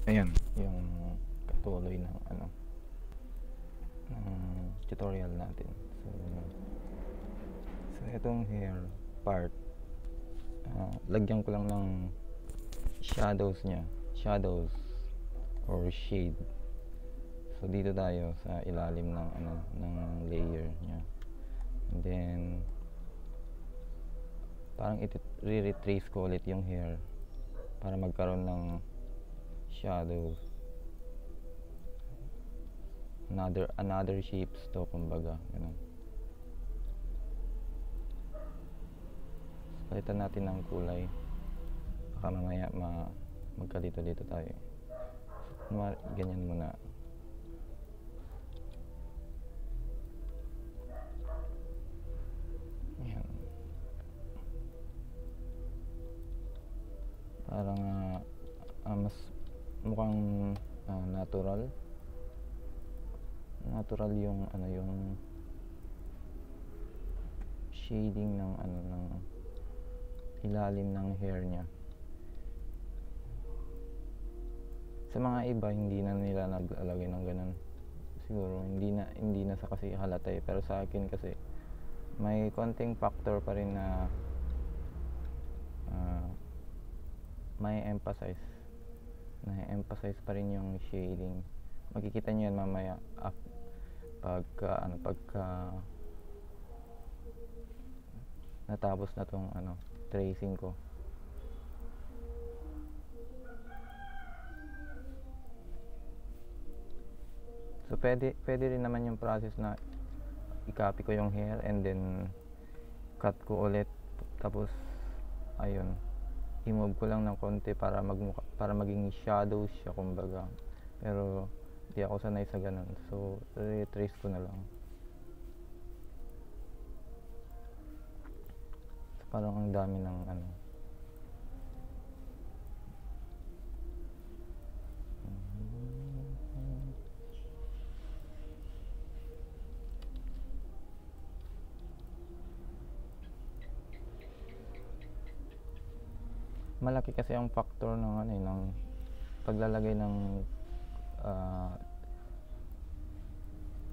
Ayan, yung katuloy ng ng tutorial natin. So itong hair part, lagyan ko lang ng shadows niya, shadows or shade. So dito tayo sa ilalim ng ng layer niya. And then parang i-retrace ko ulit yung hair para magkaroon ng shadows, another shapes to, kumbaga ganun. So, palitan natin ng kulay, baka mamaya magkalito-lito tayo. Ganyan muna. Ayan. Parang mas mukhang natural yung yung shading ng ng ilalim ng hair niya. Sa mga iba hindi na nila naglalagay ng ganun, siguro hindi na sa kasi halata pero sa akin kasi may konting factor pa rin na may emphasize pa rin yung shading. Makikita niyo yan mamaya pagka natapos na tong tracing ko. So pwede rin naman yung process na i-copy ko yung hair and then cut ko ulit, tapos ayun, i-move ko lang ng konti para maging shadow siya, kumbaga. Pero di ako sanay sa ganun, so retrace ko na lang. So, parang ang dami ng malaki kasi ang factor ng ng paglalagay ng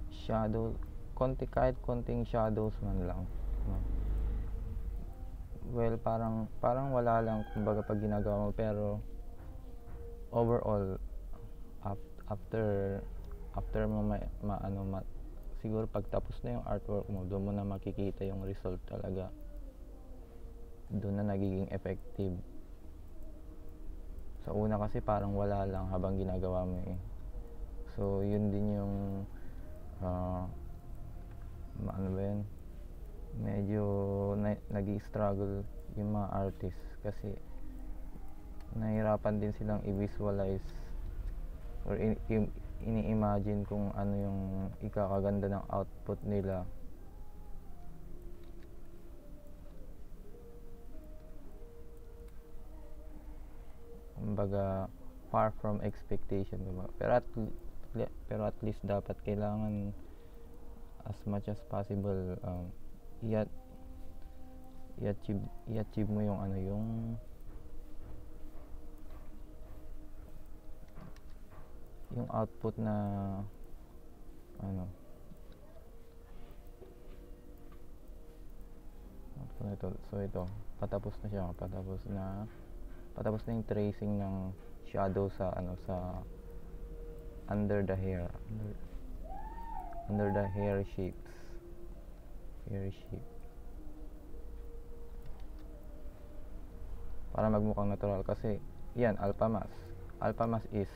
shadow, kahit konting shadows man lang. Well, parang wala lang, kumbaga, pag ginagawa mo, pero overall after mo siguro pagtapos na yung artwork mo, doon mo na makikita yung result talaga. Doon na nagiging effective. Sa una kasi parang wala lang habang ginagawa mo So yun din yung medyo nag-i-struggle yung mga artists kasi nahihirapan din silang i-visualize or ini-imagine kung ano yung ikakaganda ng output nila. Kumbaga far from expectation, diba? Pero at least dapat kailangan as much as possible i-achieve mo yung yung output na so ito patapos na yung tracing ng shadow sa sa under the hair shape. Para magmukhang natural kasi yan, Alpha Mask is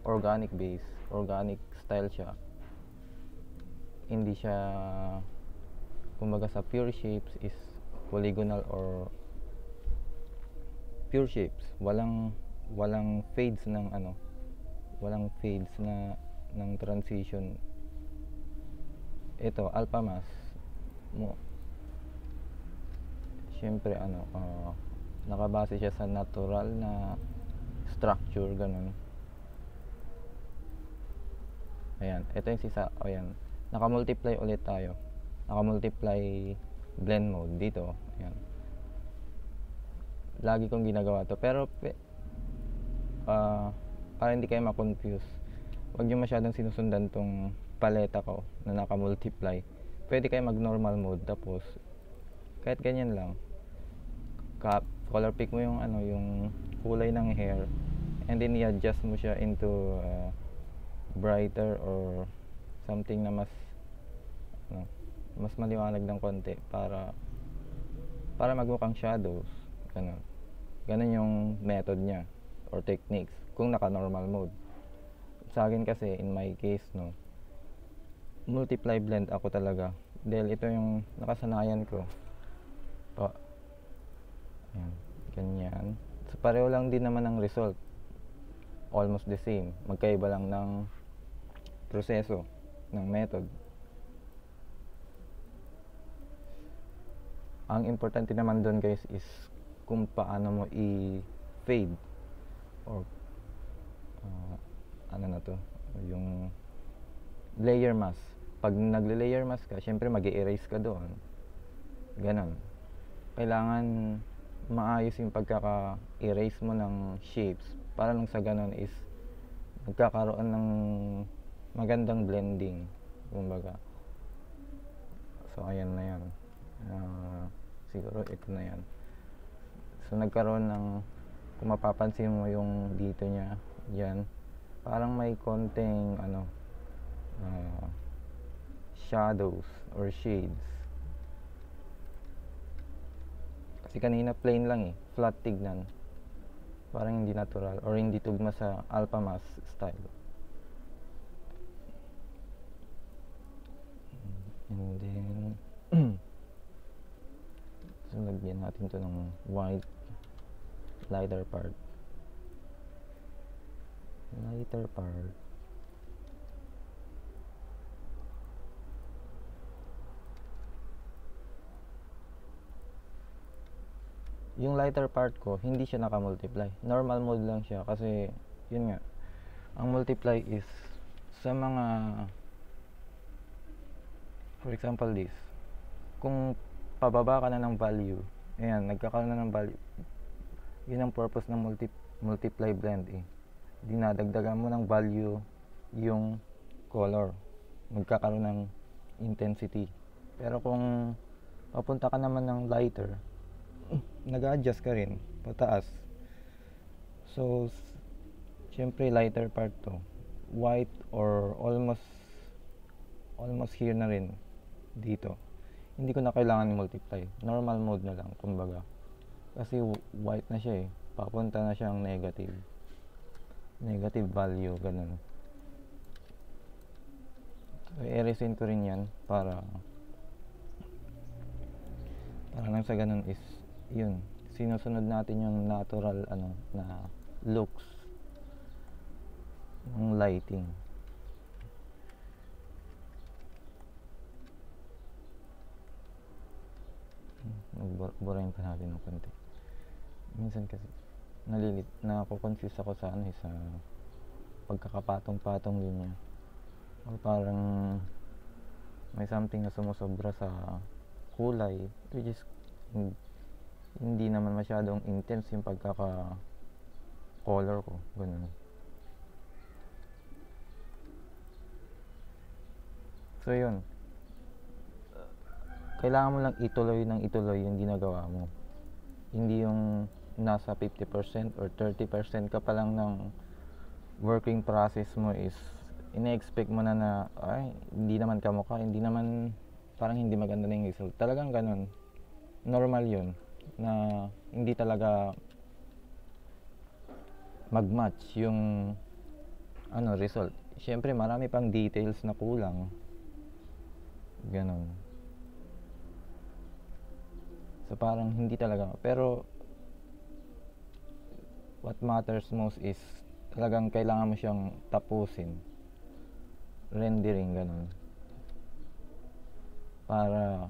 organic base, organic style siya. Hindi siya, kumbaga, sa pure shapes is polygonal or pure shapes, walang fades ng ng transition. Ito Alpha Mask mo, syempre nakabase siya sa natural na structure, ganun. Ayan, ito yung ayan, naka-multiply ulit tayo, naka-multiply blend mode dito. Ayan, lagi kong ginagawa to, pero para hindi kayo ma-confuse, huwag nyo masyadong sinusundan tong paleta ko na naka-multiply. Pwede kayo mag-normal mode, tapos kahit ganyan lang, color pick mo yung yung kulay ng hair, and then i-adjust mo siya into brighter or something na mas maliwanag ng konti para magmukhang shadows. Ganun yung method niya or techniques kung naka normal mode. Sa akin kasi, in my case, multiply blend ako talaga dahil ito yung nakasanayan ko. Ayan, ganyan. So pareho lang din naman ang result, almost the same, magkaiba lang ng proseso, ng method. Ang importante naman doon, guys, is kung paano mo i-fade or yung layer mask. Pag nagle-layer mask ka, syempre mag-i-erase ka doon. Ganon. Kailangan maayos yung pagkaka-erase mo ng shapes para lang sa ganon is nagkakaroon ng magandang blending, kumbaga. So ayan na yan. Siguro ito na yan. So nagkaroon ng, kung mapapansin mo yung dito niya, yan, parang may konting shadows or shades. Kasi kanina plain lang flat tignan, parang hindi natural or hindi tugma sa alpha mask style. And then so lagyan natin to ng white lighter part. Yung lighter part ko, hindi siya naka-multiply. Normal mode lang siya kasi, yun nga, ang multiply is sa mga, for example this, kung pababa ka na ng value, ayan, nagkakaroon na ng value, yun ang purpose ng multiply blend dinadagdagan mo ng value yung color, magkakaroon ng intensity. Pero kung papunta ka naman ng lighter, nag-adjust ka rin pataas. So syempre lighter part to, white or almost here na rin dito. Hindi ko na kailangan multiply, normal mode na lang, kumbaga, kasi white na siya papunta na siyang negative value, ganun. So i-resin ko rin yan para lang sa ganun is yun, sinusunod natin yung natural na looks ng lighting. Burahin pa natin ng konti. Minsan kasi nako-confuse ako sa sa pagkakapatong-patong linya, o parang may something na sumusobra sa kulay, which is hindi naman masyadong intense yung pagkaka color ko, ganun. So yun, kailangan mo lang ituloy yung ginagawa mo, hindi yung nasa 50% or 30% ka pa lang ng working process mo is ine-expect mo na ay, hindi naman kamukha, hindi naman, parang hindi maganda na yung result. Talagang ganun, normal yun na hindi talaga mag-match yung result. Syempre marami pang details na kulang, ganun. So parang hindi talaga, pero what matters most is talagang kailangan mo siyang tapusin, rendering, ganun, para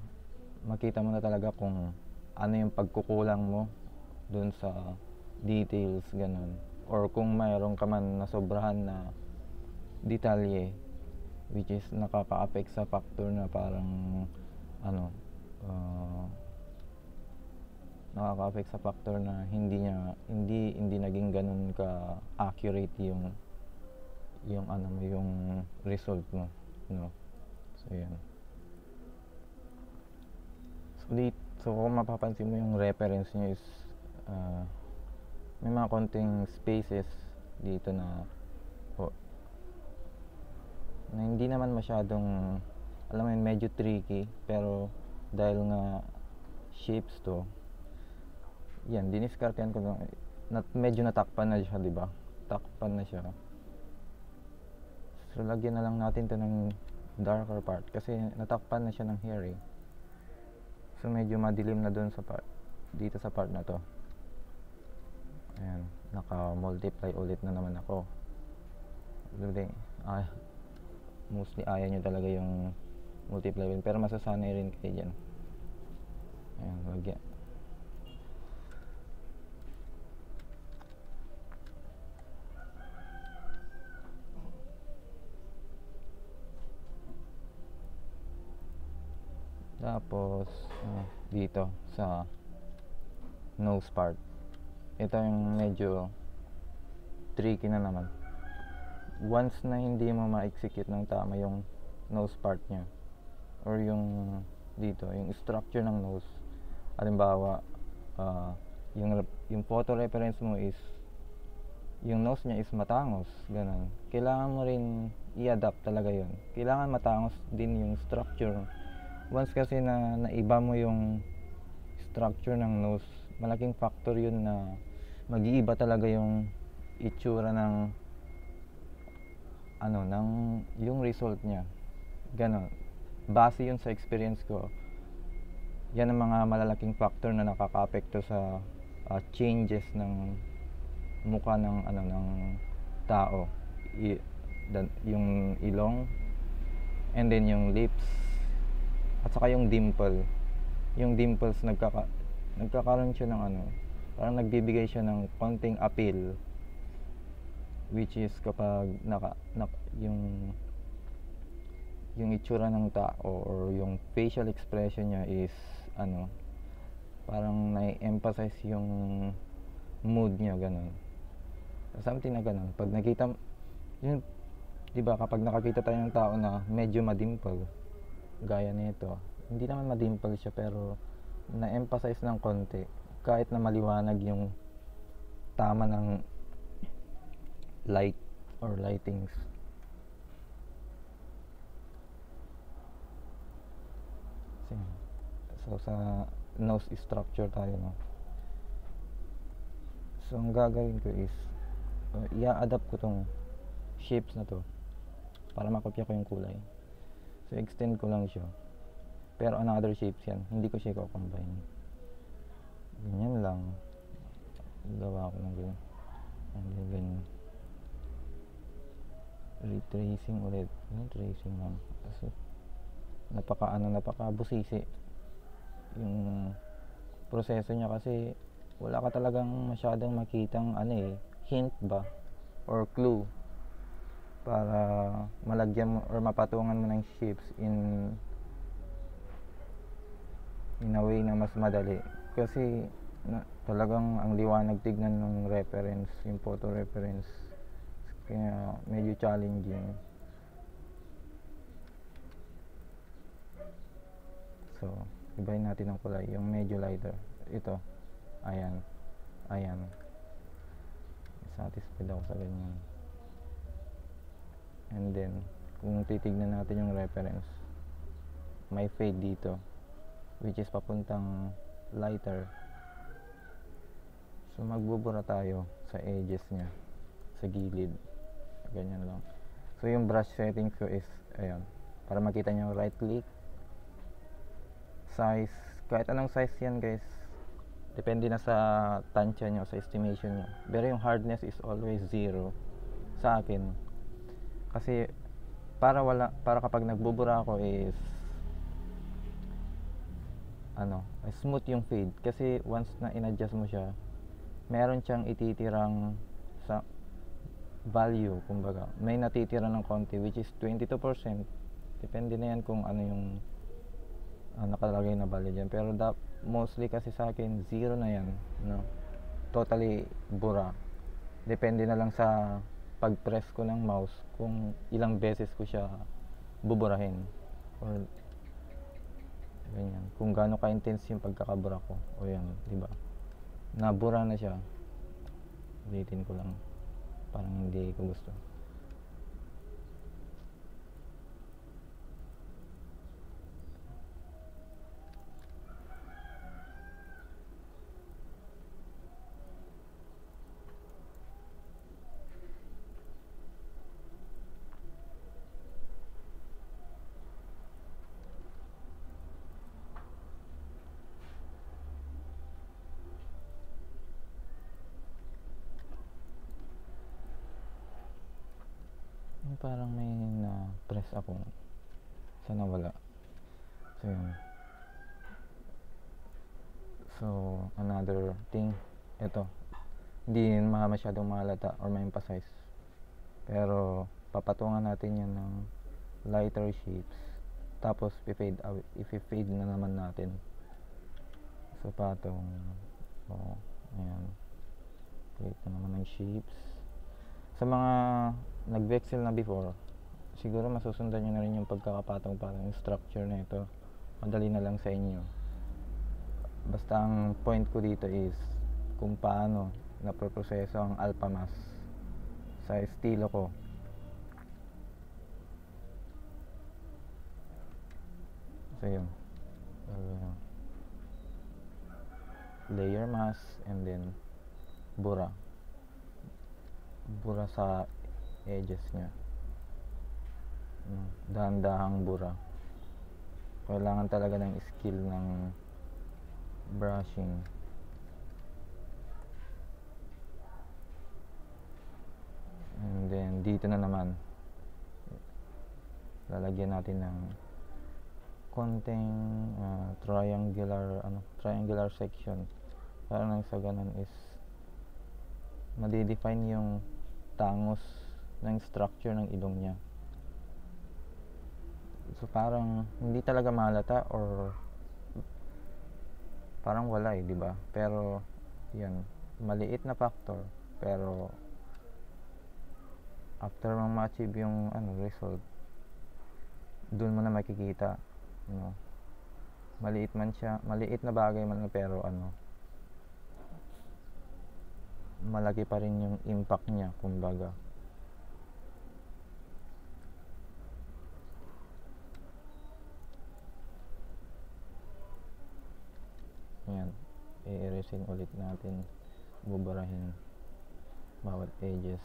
makita mo na talaga kung ano yung pagkukulang mo dun sa details, ganun, or kung mayroon ka man na sobrahan na detalye which is nakaka-affect sa factor na parang nakaka-affect sa factor na hindi naging ganun ka accurate yung ano mo, yung result mo, no. So yan. So kung mapapansin mo yung reference nyo is may mga konting spaces dito na hindi naman masyadong, alam mo yun, medyo tricky, pero dahil nga shapes to, yan, diniskartehan ko lang, medyo natakpan na siya, di ba? Takpan na siya. So lagyan na lang natin to ng darker part kasi natakpan na siya ng hair eh. So medyo madilim na doon sa part, dito sa part na to. Ayan, naka-multiply ulit na naman ako. Mostly ayaw nyo talaga yung multiply ulit, pero masasanay rin kayo dyan. Ayan, lagyan. Tapos dito sa nose part, ito yung medyo tricky na naman. Once na hindi mo ma-execute ng tama yung nose part nya or yung dito, yung structure ng nose, halimbawa yung photo reference mo is yung nose nya is matangos, ganun, kailangan mo rin i-adapt talaga yun. Kailangan matangos din yung structure. Once kasi na naiba mo yung structure ng nose, malaking factor yun na mag-iiba talaga yung itsura ng yung result niya. Ganon. Base yun sa experience ko. Yan ang mga malalaking factor na nakaka-apekto sa changes ng mukha ng ng tao. Yung ilong, and then yung lips, at saka yung dimple. Yung dimples nagkakaroon siya ng parang nagbibigay siya ng konting appeal, which is kapag yung itsura ng tao or yung facial expression niya is parang na-emphasize yung mood niya, ganun. Something na ganun. Pag nakita yun, 'di ba, kapag nakakita tayo ng tao na medyo madimple, gaya nito, hindi naman madimple siya pero na-emphasize ng konti kahit na maliwanag yung tama ng light or lightings. So sa nose structure tayo, no. So ang gagawin ko is i-adapt ko tong shapes na to para makopya ko yung kulay. So extend ko lang siya, pero another shapes yan, hindi ko siya i-combine. Ganyan lang, gawa ko ng ganyan, and then ganyan, retracing ulit, tracing lang. So napaka-busisi yung proseso niya kasi wala ka talagang masyadong makitang hint ba or clue para malagyan mo or mapatungan mo ng shapes in a way na mas madali, kasi talagang ang liwanag tignan ng reference, yung photo reference, kaya medyo challenging. So ibahin natin ang kulay, yung medyo lighter, ito, ayan, satisfied ako sa ganyan. And then kung titignan natin yung reference, may fade dito which is papuntang lighter, so magbubura tayo sa edges nya, sa gilid, ganyan lang. So yung brush settings ko is ayan, para makita nyo, right click, size, kahit anong size yan guys, depende na sa tansya nyo, sa estimation nyo, pero yung hardness is always 0 sa akin, kasi para kapag nagbubura ako is smooth yung fade, kasi once na in-adjust mo siya, meron siyang ititirang sa value, kumbaga may natitira ng konti which is 22%, depende na yan kung ano yung nakalagay na value dyan, pero mostly kasi sa akin zero na yan, no? Totally bura. Depende na lang sa pag-press ko ng mouse kung ilang beses ko siya buburahin or ganyan, kung gaano ka-intense yung pagkakabura ko. O yan, di ba? Nabura na siya. Ulitin ko lang. Parang hindi ko gusto. Parang may na-press ako. Sana wala. So yun. So another thing, ito, hindi masyadong mahalata or ma-emphasize, pero papatungan natin yan ng lighter shapes, tapos i-fade na naman natin. So patong, ayan, fade na naman ng shapes. Sa mga nag-vexel na before, siguro masusundan nyo na rin yung pagkakapatong-patong, yung structure na ito. Madali na lang sa inyo. Basta ang point ko dito is kung paano naproproseso ang alpha mass sa estilo ko. So yun, layer mask and then bura sa edges nya, dahan-dahang bura. Kailangan talaga ng skill ng brushing. And then dito na naman lalagyan natin ng konting triangular section para nang sa ganun is madidefine yung tangos ng structure ng ilong niya. So parang hindi talaga malata or parang wala di ba? Pero yan, maliit na factor, pero after mong ma-achieve yung result, dun mo na makikita, maliit man siya, maliit na bagay man, pero malaki pa rin yung impact niya, kumbaga. Ayan, i-erasin ulit natin, buburahin bawat edges.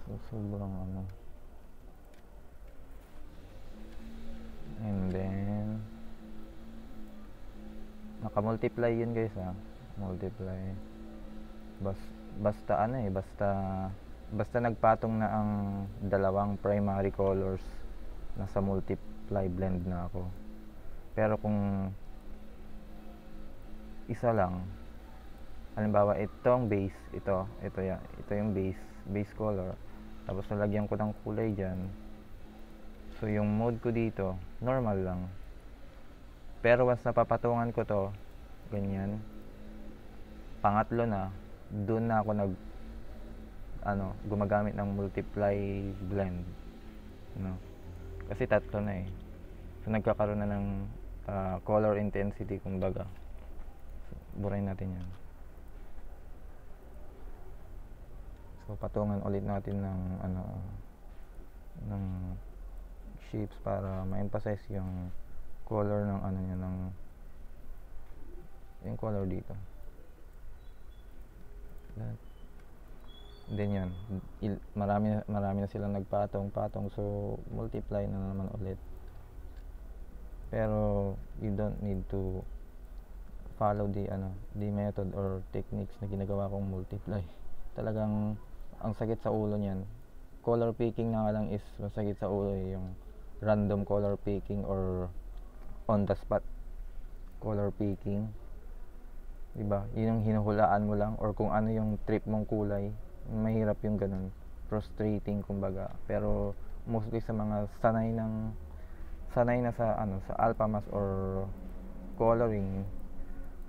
So sobrang and then naka-multiply yun guys, multiply. Basta nagpatong na ang dalawang primary colors, nasa multiply blend na ako. Pero kung isa lang, halimbawa itong base, ito yung base color, tapos nalagyan ko ng kulay dyan, so yung mode ko dito normal lang. Pero once napapatungan ko to ganyan, pangatlo na, dun na ako gumagamit ng multiply blend, kasi tatlo na so nagkakaroon na ng color intensity, kumbaga. So, burahin natin yan. So patungan ulit natin ng ng shapes para ma-emphasize yung color ng yung color dito. Then yan, marami na silang nagpatong, so multiply na naman ulit. Pero you don't need to follow the method or techniques na ginagawa kong multiply. Talagang ang sakit sa ulo niyan. Color picking na lang is masakit sa ulo, yung random color picking or on the spot color picking, diba? Yun yung hinuhulaan mo lang, or kung ano yung trip mong kulay, mahirap yung ganun. frustrating kumbaga. Pero mostly sa mga sanay na sa sa alpha mask or coloring,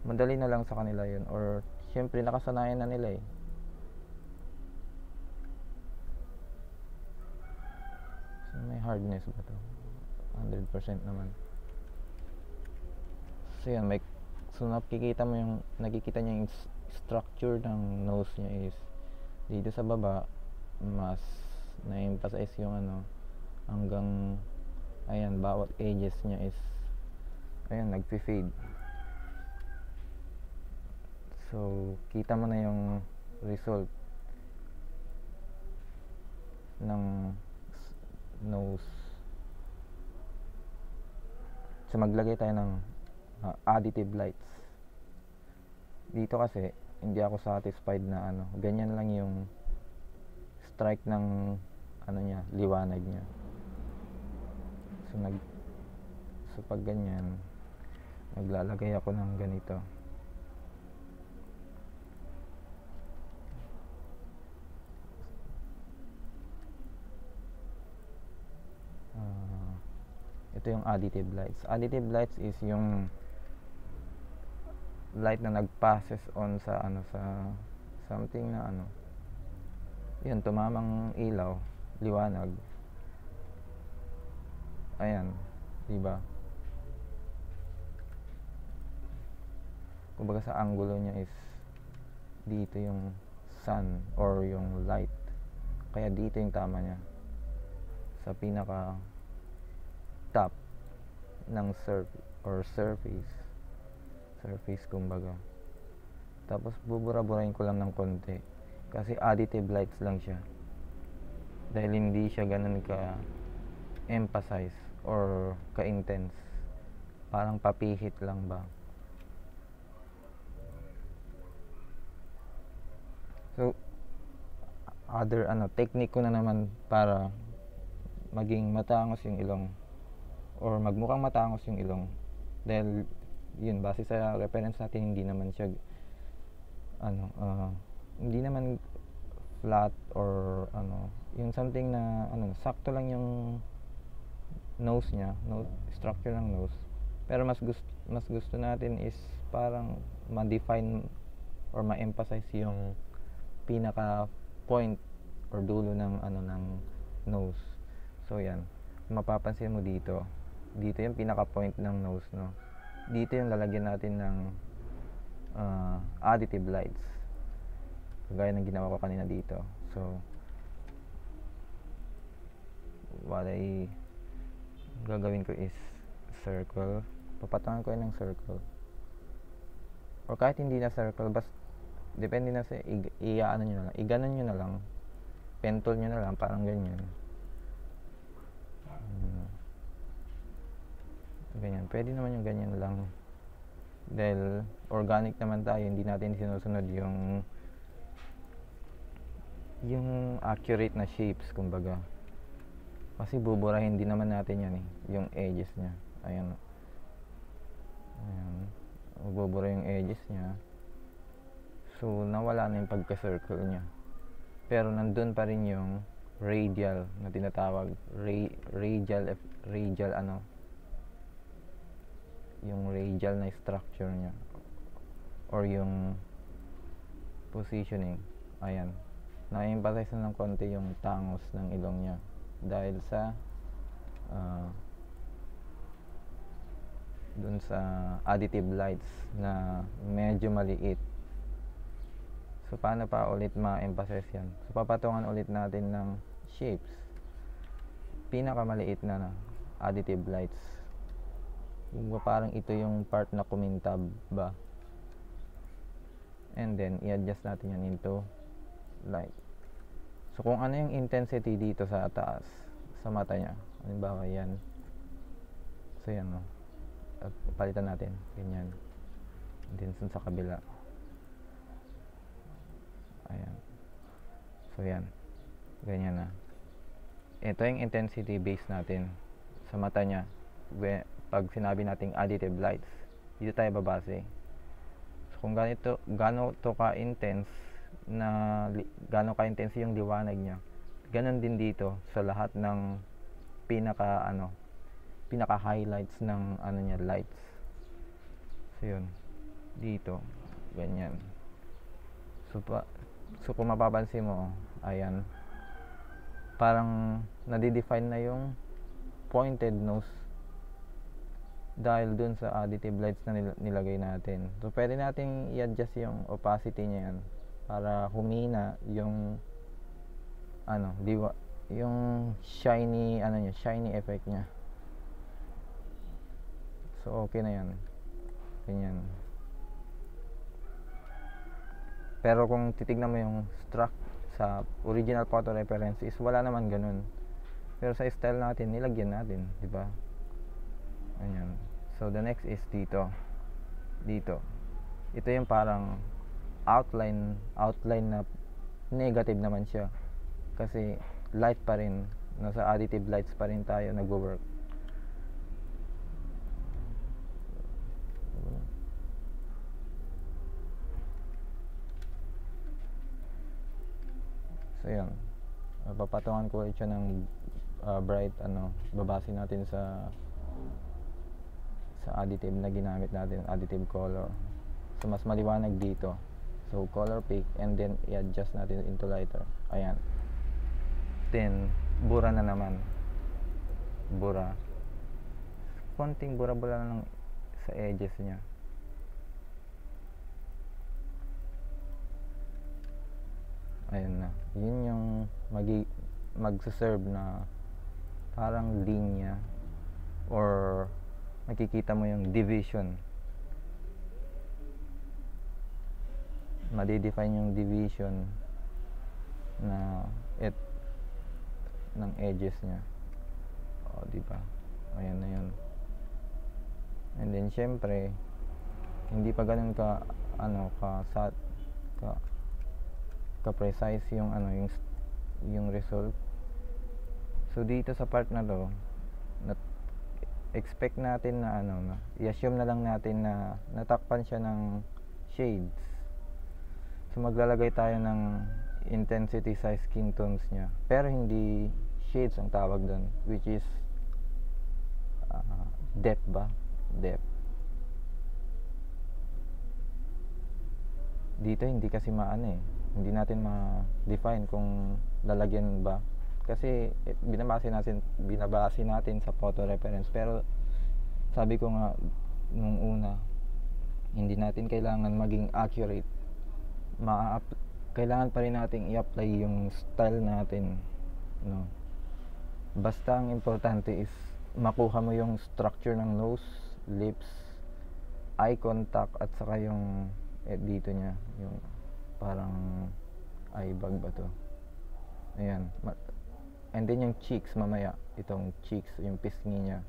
madali na lang sa kanila yun, or syempre nakasanayan na nila eh. So may hardness ba to? 100% naman. So yan, so nakikita niya yung structure ng nose niya is dito sa baba, mas na-emphasize yung hanggang ayan, bawat edges niya is ayan, nagfi-fade. So kita mo na yung result ng nose. So maglagay tayo ng additive lights. Dito kasi hindi ako satisfied na ganyan lang yung strike ng niya, liwanag niya. So pag ganyan, naglalagay ako ng ganito. Ito yung additive lights. Additive lights is yung light na nagpasses on sa sa something na yun, tumamang ilaw, liwanag. Ayan, di ba? Kumbaga sa angulo niya is dito yung sun or yung light. Kaya dito yung tama niya. Sa pinaka top ng surface kumbaga. Tapos bubura-burahin ko lang ng konti kasi additive lights lang siya, dahil hindi siya ganun ka emphasize or ka intense, parang papihit lang ba. So other technique ko na naman para maging matangos yung ilong or magmukhang matangos yung ilong, dahil yun, base sa reference natin, hindi naman siya hindi naman flat or yung something na sakto lang yung nose niya, structure ng nose. Pero mas gusto natin is parang ma-define or ma-emphasize yung pinaka point or dulo ng ng nose. So yan, mapapansin mo dito yung pinaka point ng nose, no? Dito yung lalagyan natin ng additive lights, gaya ng ginawa ko kanina dito. So what I gagawin ko is circle, papatangan ko yun ng circle, or kahit hindi na circle, basta depende na sa iaano nyo na lang, iganon nyo na lang, pentol nyo na lang, parang ganyan. Ganyan, pwede naman yung ganyan lang, dahil organic naman tayo, hindi natin sinusunod yung accurate na shapes kumbaga, kasi buburahin din naman natin yan yung edges nya. Ayan, bubura yung edges nya, so nawala na yung pagka-circle nya, pero nandun pa rin yung radial na tinatawag, radial yung radial na structure niya or yung positioning. Ayan, na-emphasize na ng konti yung tangos ng ilong niya dahil sa dun sa additive lights na medyo maliit. So paano pa ulit ma-emphasize yan? So papatungan ulit natin ng shapes, pinakamaliit na additive lights. Parang ito yung part na kumintab ba, and then i-adjust natin yan into light. So kung ano yung intensity dito sa taas sa mata niya, halimbawa yan, so yan at palitan natin ganyan, and then sa kabila, ayan, so yan, ganyan na. Ito yung intensity base natin sa mata niya. Pag sinabi nating additive lights, dito tayo babase. So kung gaano to ka-intense yung liwanag niya, Ganon din dito sa lahat ng pinaka highlights ng niya, lights. So yun, dito ganyan. So kung mapapansin mo, ayan, parang nadidefine na yung pointed nose dahil dun sa additive lights na nilagay natin. So pwede nating i-adjust yung opacity niya yan para humina yung yung shiny shiny effect niya. So okay na yan, ganyan. Pero kung titignan mo yung sa original photo reference is wala naman ganun. Pero sa style natin, nilagyan natin, di ba? Ayan. So the next is dito. Ito yung parang outline na negative naman siya. Kasi light pa rin, nasa additive lights pa rin tayo nagwo-work. So yun, papatungan ko ulit siya ng bright, babase natin sa additive na ginamit natin, additive color. So mas maliwanag dito. So color pick, and then i-adjust natin into lighter. Ayan. Then bura na naman. Bura. Konting bura-bura lang sa edges niya. Ayun na. Yun yung magsaserve na parang linya, or makikita mo yung division. Madidefine yung division na ng edges niya. O, diba? Ayan na yun. And then syempre, hindi pa ganun ka precise yung yung result. So dito sa part na to, expect natin na i-assume na lang natin na natakpan siya ng shades. So maglalagay tayo ng intensity sa skin tones niya, pero hindi shades ang tawag doon, which is depth ba? Depth. Dito hindi kasi hindi natin ma-define kung lalagyan ba, kasi binabase natin sa photo reference. Pero sabi ko nga nung una, hindi natin kailangan maging accurate. Kailangan pa rin nating i-apply yung style natin, no? Basta ang importante is makuha mo yung structure ng nose, lips, eye contact, at saka yung dito niya, yung parang eye bag ba to? Ayan. And then yung cheeks mamaya, itong cheeks, yung pisngi niya,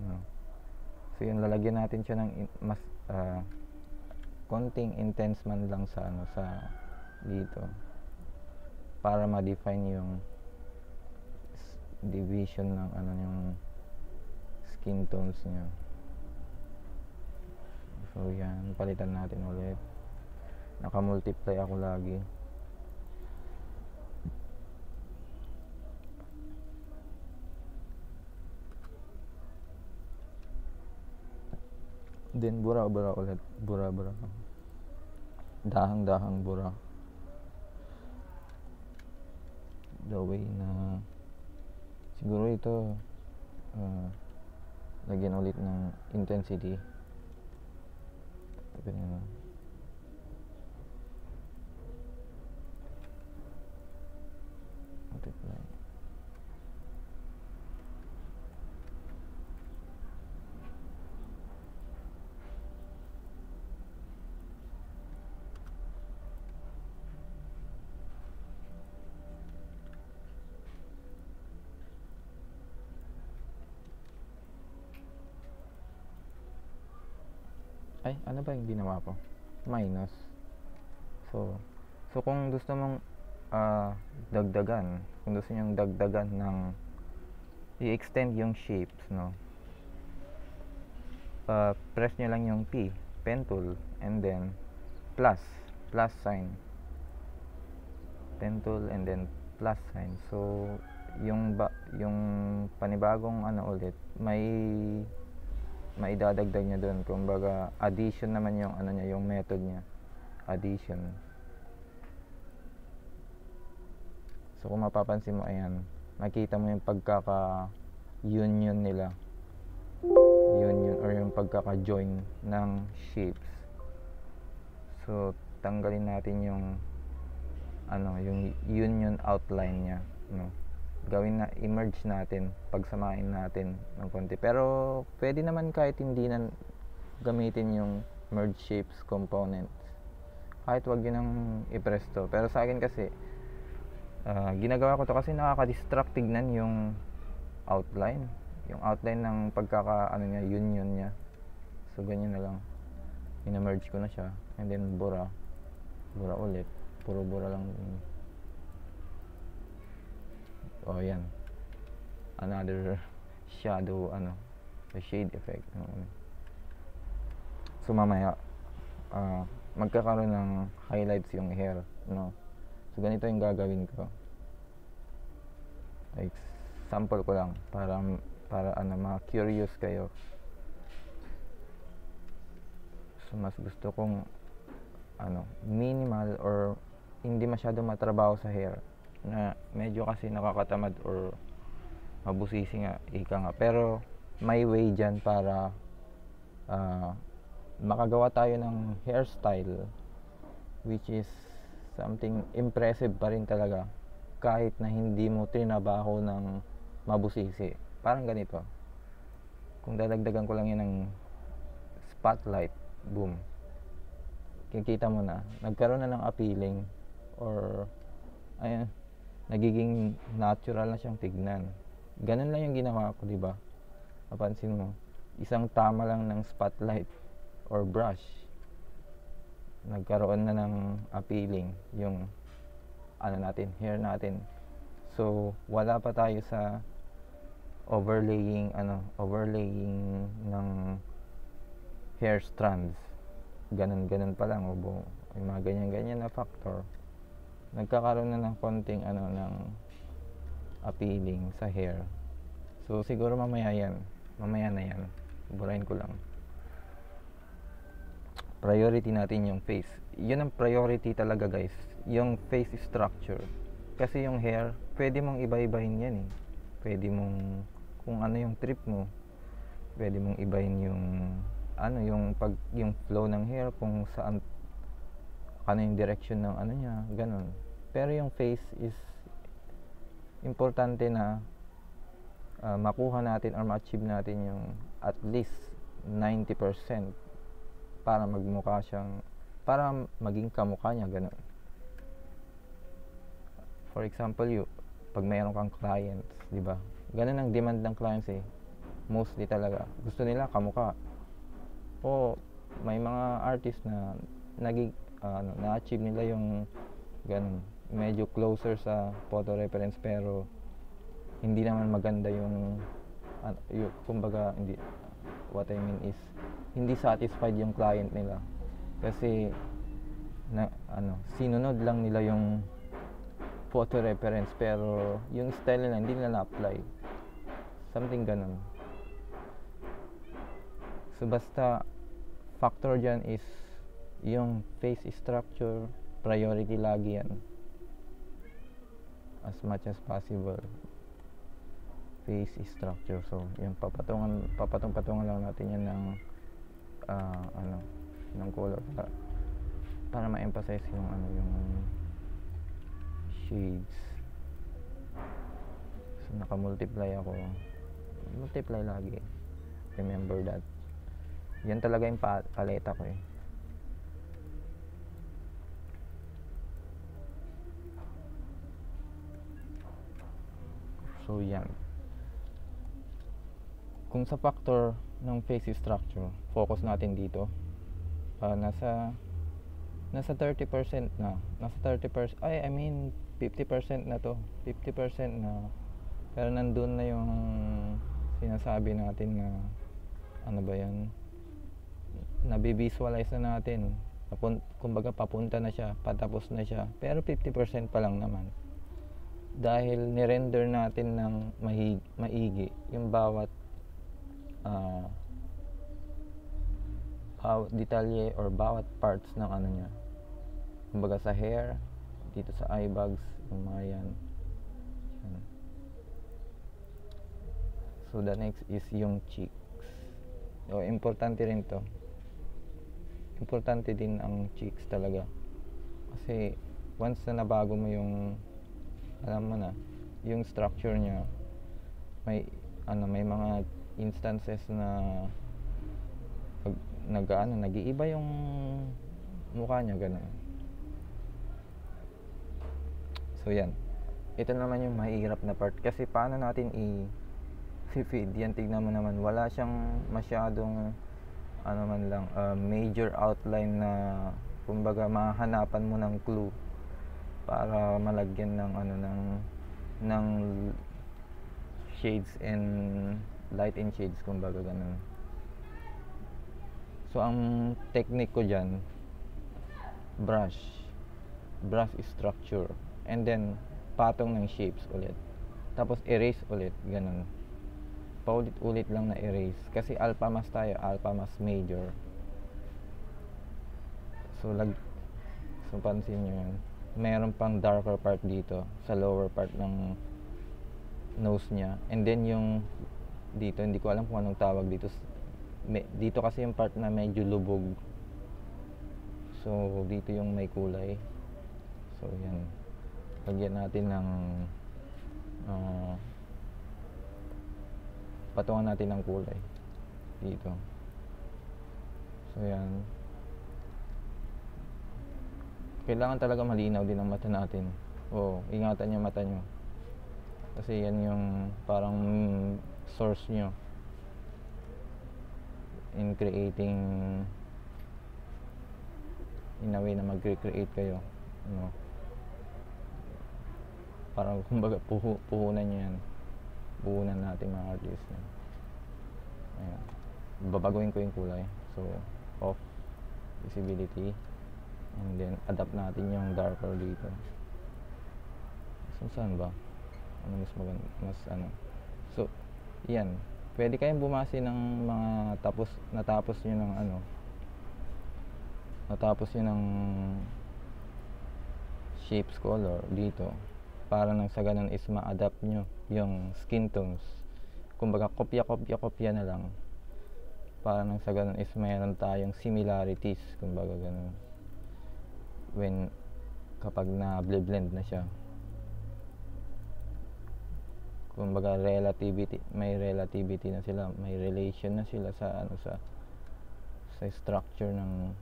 no? So yun, lalagyan natin siya ng mas konting intense man lang sa dito, para ma-define yung division ng yung skin tones niya. So yan, palitan natin ulit. Naka-multiply ako lagi. Then bura-bura ulit. Bura-bura. Dahang-dahang bura. The way na siguro ito lagyan ulit ng intensity. Ganyan na. Multiply. Ay, ano ba yung ginawa ko? Minus. So kung gusto mong dagdagan, kung gusto nyong dagdagan ng i-extend yung shapes, no? Press nyo lang yung pen tool, and then plus sign. pen tool and then plus sign. So yung panibagong ano ulit, may idadagdag niya doon, kumbaga addition naman yung ano niya, yung method niya, addition. So kung mapapansin mo, ayan, makita mo yung pagkaka-union nila, union or yung pagkaka-join ng shapes. So tanggalin natin yung ano, yung union outline niya, no? Gawin na, i-merge natin, pagsamahin natin ng konti. Pero pwede naman kahit hindi na gamitin yung merge shapes components, kahit wag yun ang i-press to. Pero sa akin kasi ginagawa ko to kasi nakaka-distract tignan yung outline ng pagkaka ano niya, union niya. So ganyan na lang, ina-merge ko na siya, and then bura ulit, puro bura lang. Oh yan, another shadow, ano, the shade effect. So mamaya magkakaroon ng highlights yung hair, no? So ganito yung gagawin ko, like sample ko lang para ano, ma-curious kayo. So mas gusto kong ano, minimal or hindi masyado matrabaho sa hair, na medyo kasi nakakatamad or mabusisi nga, ika nga. Pero may way dyan para makagawa tayo ng hairstyle which is something impressive pa rin talaga, kahit na hindi mo trinabaho ng mabusisi. Parang ganito, kung dadagdagan ko lang yun ng spotlight, boom, kikita mo na nagkaroon na ng appealing, or ayun, nagiging natural na siyang tignan. Ganun lang yung ginawa ko, di ba? Napansin mo, isang tama lang ng spotlight or brush, nagkaroon na ng appealing yung ano natin, hair natin. So wala pa tayo sa overlaying ng hair strands. Ganun pa lang, yung mga ganyan na factor, nagkakaroon na ng konting ano, ng appealing sa hair. So siguro mamaya na yan, burahin ko lang. Priority natin yung face. Yun ang priority talaga, guys, yung face structure. Kasi yung hair, pwede mong iba-ibahin yan eh. Pwede mong, kung ano yung trip mo, pwede mong ibahin yung ano, yung flow ng hair, kung saan, ano yung direction ng ano niya, ganun. Pero yung face is importante na makuha natin or ma-achieve natin yung at least 90% para magmukha siyang, para maging kamukha niya, ganun. For example, pag mayroon kang clients, di ba? Ganun ang demand ng clients eh. Mostly talaga, gusto nila kamukha. O may mga artist na na-achieve nila yung ganun, medyo closer sa photo reference, pero hindi naman maganda yung kumbaga, hindi, what I mean is, hindi satisfied yung client nila kasi sinunod lang nila yung photo reference, pero yung style nila hindi nila na-apply, something ganun. So basta factor dyan is yung face structure, priority lagi yan, as much as possible, face structure. So yung papatung-patungan lang natin yan ng ng color para ma-emphasize yung yung shades. So naka-multiply ako, multiply lagi, remember that. Yan talaga yung paleta ko eh. So yan, kung sa factor ng face structure, focus natin dito, nasa 30% na, nasa 30%, I mean 50% na to, 50% na, pero nandun na yung sinasabi natin na ano ba yan, nabivisualize na natin kumbaga papunta na siya, patapos na siya, pero 50% pa lang naman dahil nirender natin ng maigi yung bawat detalye or bawat parts ng ano niya, kumbaga sa hair, dito sa eye bags, yung mga yan. So the next is yung cheeks. So importante rin to, importante din ang cheeks talaga, kasi once na nabago mo yung, alam mo na yung structure niya, may mga instances na nag-iiba yung mukha niya, ganun. So yan, ito naman yung mahirap na part, kasi paano natin i-feed yan. Tignan mo naman, wala siyang masyadong man lang major outline na kumbaga mahanapan mo ng clue para malagyan ng ng shades and light and shades, kumbaga ganun. So ang technique ko dyan, brush structure, and then patong ng shapes ulit, tapos erase ulit, ganun. Paulit-ulit lang na erase, kasi alpha mask tayo, alpha mask major. So pansin nyo yun, meron pang darker part dito sa lower part ng nose niya, and then yung dito, hindi ko alam kung anong tawag dito, dito kasi yung part na medyo lubog, so dito yung may kulay. So yan, lagyan natin ng patungan natin ng kulay dito. So yan, kailangan talaga malinaw din ang mata natin. Ingatan yung mata nyo, kasi yan yung parang source nyo in creating, in a way na mag-recreate kayo, parang kumbaga puhunan nyo yan, puhunan natin mga artist. Ayan, babaguhin ko yung kulay, so off visibility, and then adapt natin yung darker dito. So saan ba mas maganda, mas so yan, pwede kayong bumase ng mga natapos nyo ng shapes color dito, para nang sa ganun is ma-adapt nyo yung skin tones, kumbaga kopya na lang, para nang sa ganun is mayroon tayong similarities, kumbaga ganun, kapag na blend na siya, kumbaga may relativity na sila, may relation na sila sa sa structure ng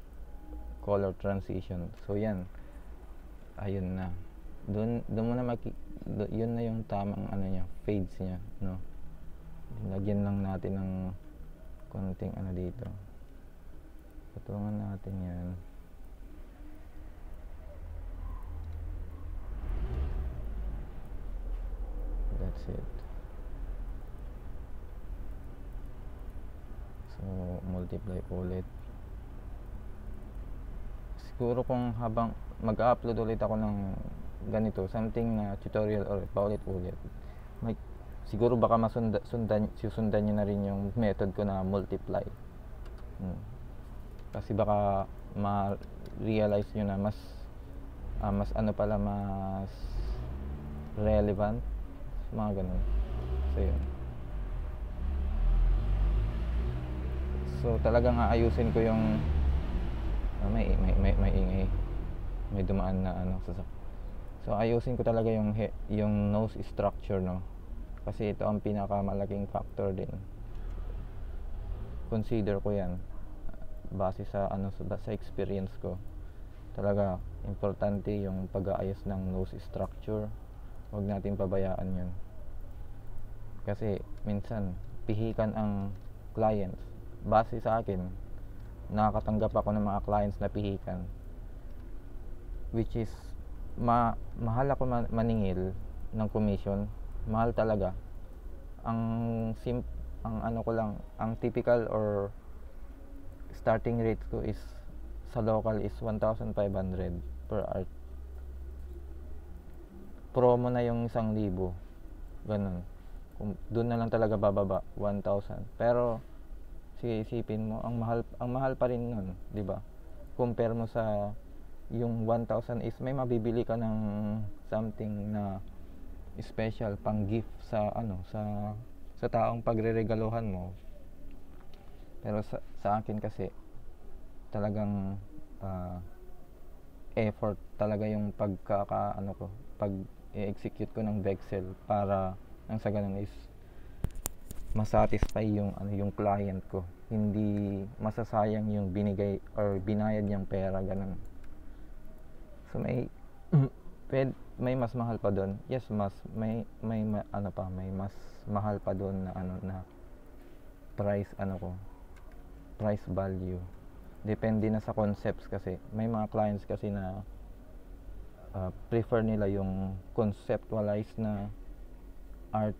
color transition. So yan, ayun na, doon mo na yun na yung tamang niya, fades niya, lagyan lang natin ng konting dito, patungan natin yan. That's it. So multiply ulit. Siguro kung habang mag-upload ulit ako ng ganito, something na tutorial ulit, paulit-ulit, siguro baka susundan nyo na rin yung method ko na multiply. Kasi baka ma-realize nyo na mas relevant, mga ganun. So yun, so talagang aayusin ko yung may ingay, may dumaan na so ayusin ko talaga yung nose structure, kasi ito ang pinakamalaking factor din. Consider ko yan base sa sa experience ko. Talaga importante yung pag-aayos ng nose structure, huwag natin pabayaan yun, kasi minsan pihikan ang clients. Base sa akin, nakakatanggap ako ng mga clients na pihikan, which is mahal ako maningil ng commission, mahal talaga. Ang typical or starting rate ko is sa local is 1,500 per art. Promo na yung 1,000, ganun. Kung doon na lang talaga bababa, 1,000. Pero sige, isipin mo, ang mahal pa rin nun, 'di ba? Compare mo sa yung 1,000 is may mabibili ka ng something na special pang gift sa sa taong pagreregaluhan mo. Pero sa akin kasi talagang effort talaga yung pag-execute ko ng Vexel para nang sa ganun is masatisfy yung client ko, hindi masasayang yung binigay or binayad niyang pera, ganun. So may mas mahal pa doon. Yes, may mas mahal pa doon na price price value. Depende na sa concepts kasi. May mga clients kasi na prefer nila yung conceptualized na art.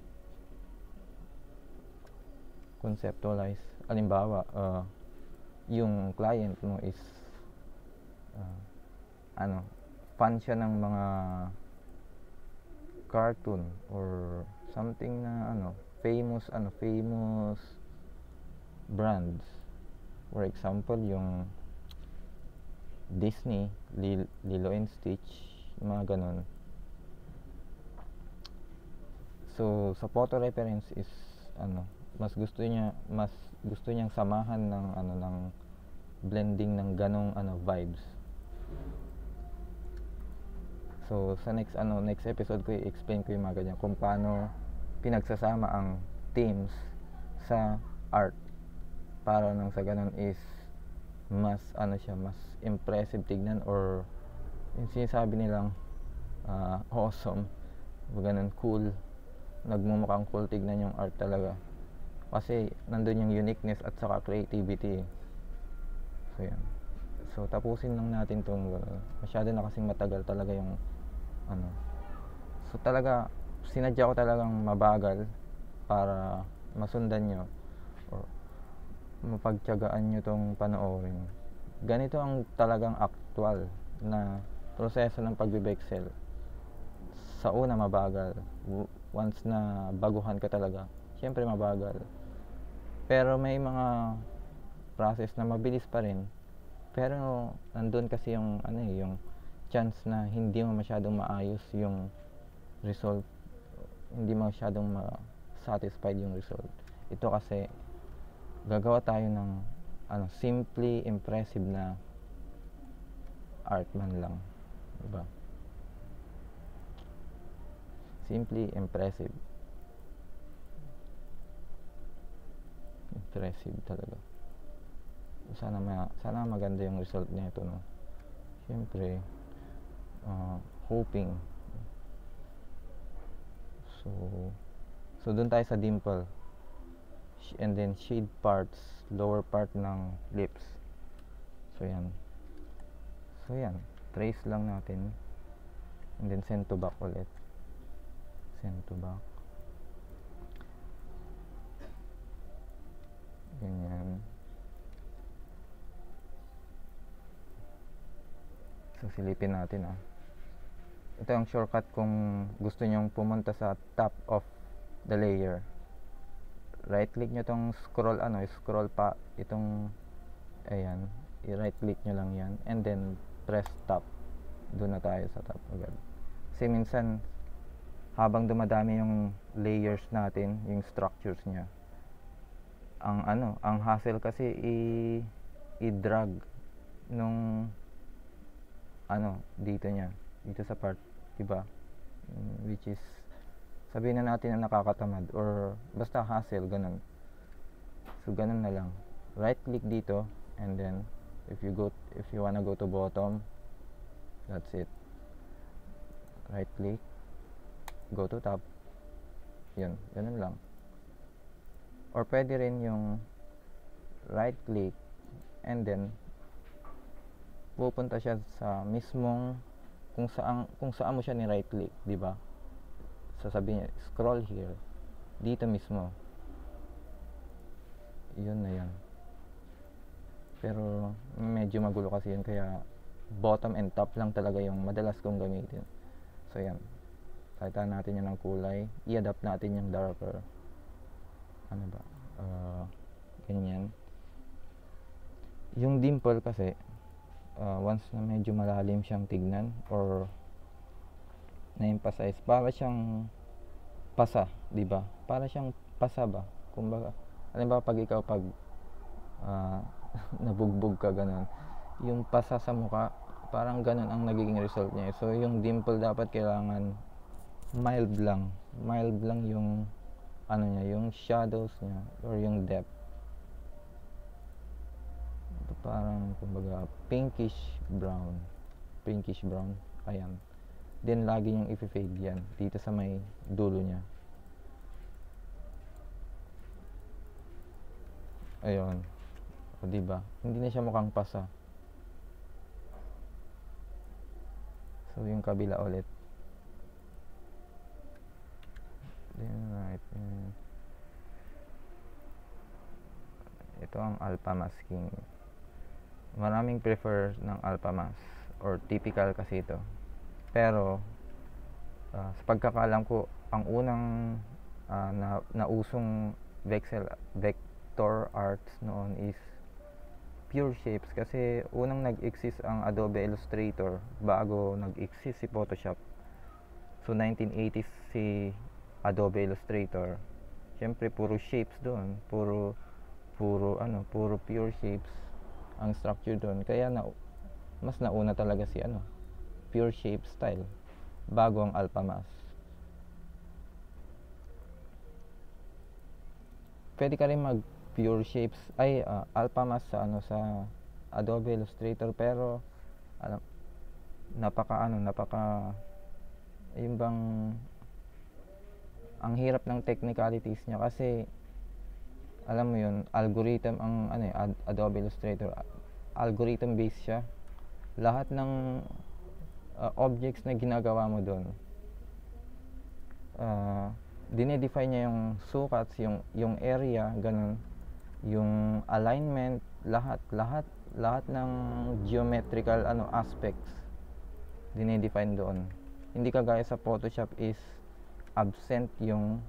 Conceptualized. Halimbawa, yung client mo is fan siya ng mga cartoon or something na famous brands. For example, yung Disney, Lilo and Stitch, mga ganun. So sa photo reference is mas gusto niyang samahan ng blending ng ganong vibes. So sa next episode ko i-explain ko yung mga ganyan, kung paano pinagsasama ang themes sa art para nang sa ganun is mas mas impressive tignan, or yung sinasabi nilang awesome, ganun, cool, nagmumukhang cool tignan yung art talaga kasi nandun yung uniqueness at saka creativity. So yan, so tapusin lang natin tong masyado na kasing matagal talaga yung so talaga sinadya ko talagang mabagal para masundan nyo or mapagtiyagaan nyo tong panoorin. Ganito ang talagang actual na proseso ng pagbe-Vexel. Sa una mabagal, once na baguhan ka talaga, syempre mabagal. Pero may mga process na mabilis pa rin. Pero nandun kasi yung yung chance na hindi mo masyadong maayos yung result, hindi mo masyadong satisfied yung result. Ito kasi gagawa tayo ng simply impressive na art man lang, diba? Simply impressive talaga. Sana maganda yung result nito, no? Siyempre hoping. So dun tayo sa dimple, and then shade parts, lower part ng lips. So yan, trace lang natin, and then send to back ulit, ganyan. So silipin natin ito ang shortcut kung gusto nyong pumunta sa top of the layer. Right click nyo tong scroll pa itong ayan, i-right click nyo lang yan, and then press top. Doon na tayo sa top agad. Kasi minsan habang dumadami yung layers natin, yung structures nya, ang hassle kasi i-drag nung dito sa part, diba? Which is sabihin na natin na nakakatamad or basta hassle, ganun. So ganun na lang, right click dito, and then if you wanna go to bottom, that's it, right click, go to top, yun, ganun lang. Or pwede rin yung right click and then pupunta siya sa mismong kung saan mo siya ni right click, di ba? Sasabihin niya scroll here, dito mismo, yun na yan. Pero medyo magulo kasi yun, kaya bottom and top lang talaga yung madalas kong gamitin. So yan, palitan natin yan ng kulay, i-adapt natin yung darker, ano ba, ganyan. Yung dimple kasi, once na medyo malalim siyang tignan or na-emphasize, para siyang pasa, di ba? Para siyang pasa ba? Kumbaga, alam ba pag ikaw nabugbog ka ganun, yung pasa sa mukha, parang ganun ang nagiging result niya. So yung dimple dapat kailangan mild lang yung ano niya, yung shadows niya or yung depth. Parang kumbaga pinkish brown, ayan. Then lagi yung i-fade yan dito sa may dulo niya. Ayun, o diba, hindi na siya mukhang pasa. So yung kabila ulit. Then right, ito ang alpha masking. Maraming prefer ng alpha mask or typical kasi ito. Pero sa pagkakaalam ko, ang unang nausong vector arts noon is pure shapes, kasi unang nag-exist ang Adobe Illustrator bago nag-exist si Photoshop. So 1980s si Adobe Illustrator. Siyempre puro shapes doon, puro pure shapes ang structure doon. Kaya mas nauna talaga si pure shape style bago ang alpha mask. Pwede ka rin mag pure shapes alpha mask sa Adobe Illustrator, pero napaka yung bang ang hirap ng technicalities niya, kasi alam mo yun, algorithm ang Adobe Illustrator, algorithm based siya. Lahat ng objects na ginagawa mo doon, dinedefine niya yung sukats, yung area, ganun, yung alignment, lahat ng geometrical aspects dinedefine doon. Hindi kagaya sa Photoshop is absent yung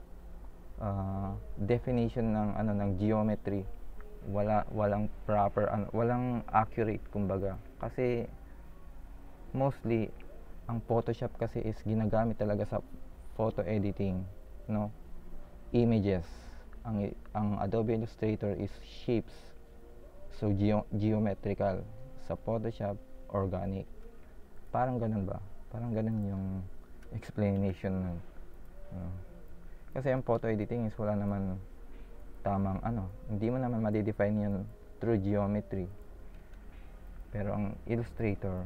definition ng geometry. Walang proper walang accurate, kumbaga, kasi mostly ang Photoshop kasi is ginagamit talaga sa photo editing, no, images. Ang Adobe Illustrator is shapes, so geometrical. Sa Photoshop, organic. Parang ganun ba? Parang ganun yung explanation nun. Kasi ang photo editing is wala naman tamang hindi mo naman ma-define yun through geometry. Pero ang Illustrator,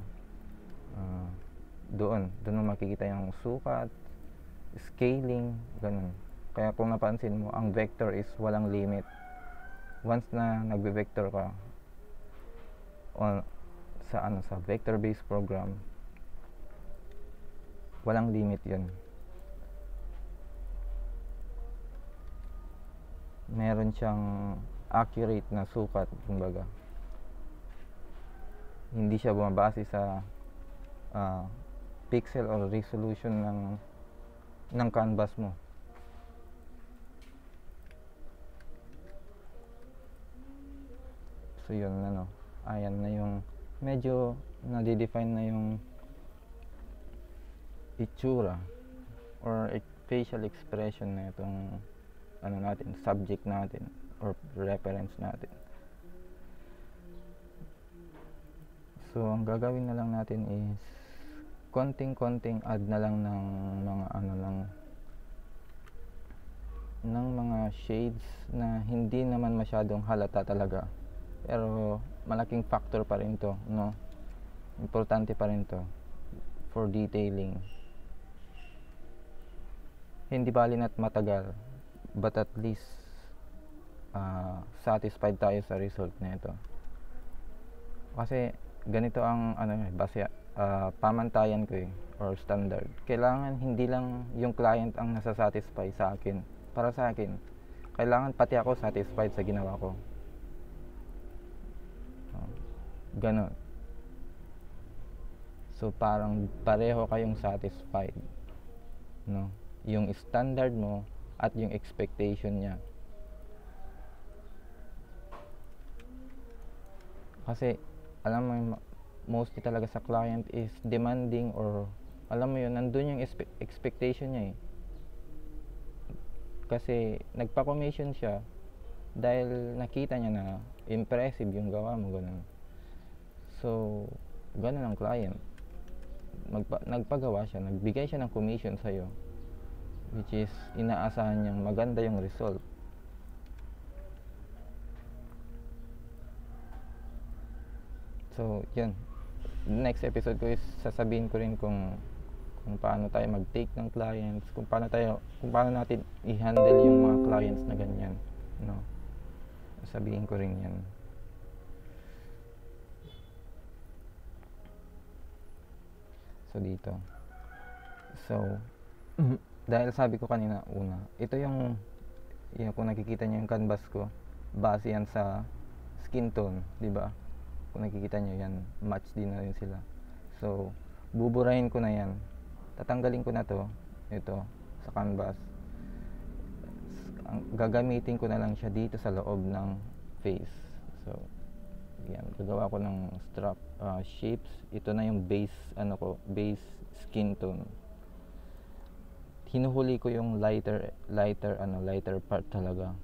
doon mo makikita yung sukat, scaling, ganun. Kaya kung napansin mo, ang vector is walang limit. Once na nagbe-vector ka sa vector based program, walang limit yun. Meron siyang accurate na sukat, kumbaga. Hindi siya bumabase sa pixel or resolution ng canvas mo. So yun, ayan na yung medyo na-define na yung itsura or facial expression na itong natin, subject natin or reference natin. So ang gagawin na lang natin is konting add na lang ng mga ng mga shades na hindi naman masyadong halata talaga, pero malaking factor pa rin to, no? Importante pa rin to for detailing. Hindi bali na't matagal, but at least satisfied tayo sa result na ito. Kasi ganito ang base pamantayan ko or standard. Kailangan hindi lang yung client ang nasasatisfy sa akin. Para sa akin, kailangan pati ako satisfied sa ginawa ko. ganon. So parang pareho kayong satisfied, no? Yung standard mo at yung expectation niya. Kasi alam mo mostly talaga sa client is demanding, or alam mo yun, nandun yung expectation niya eh. Kasi nagpa-commission siya dahil nakita niya na impressive yung gawa mo, ganun. So ganun ang client, nagpagawa siya, nagbigay siya ng commission sa'yo, which is inaasahan niyang maganda yung result. So yun, next episode ko is sasabihin ko rin kung paano tayo mag-take ng clients, kung paano natin i-handle yung mga clients na ganyan, no? Sabihin ko rin yan. So dito, dahil sabi ko kanina una, ito yung kung nakikita niyo yung canvas ko, base yan sa skin tone, di ba? Kung nakikita niyo yan, match din na rin sila. So buburahin ko na yan, tatanggalin ko na ito sa canvas. Gagamitin ko na lang siya dito sa loob ng face. So yan, gagawa ko ng strap shapes. Ito na yung base skin tone. Hinuhuli ko yung lighter part talaga.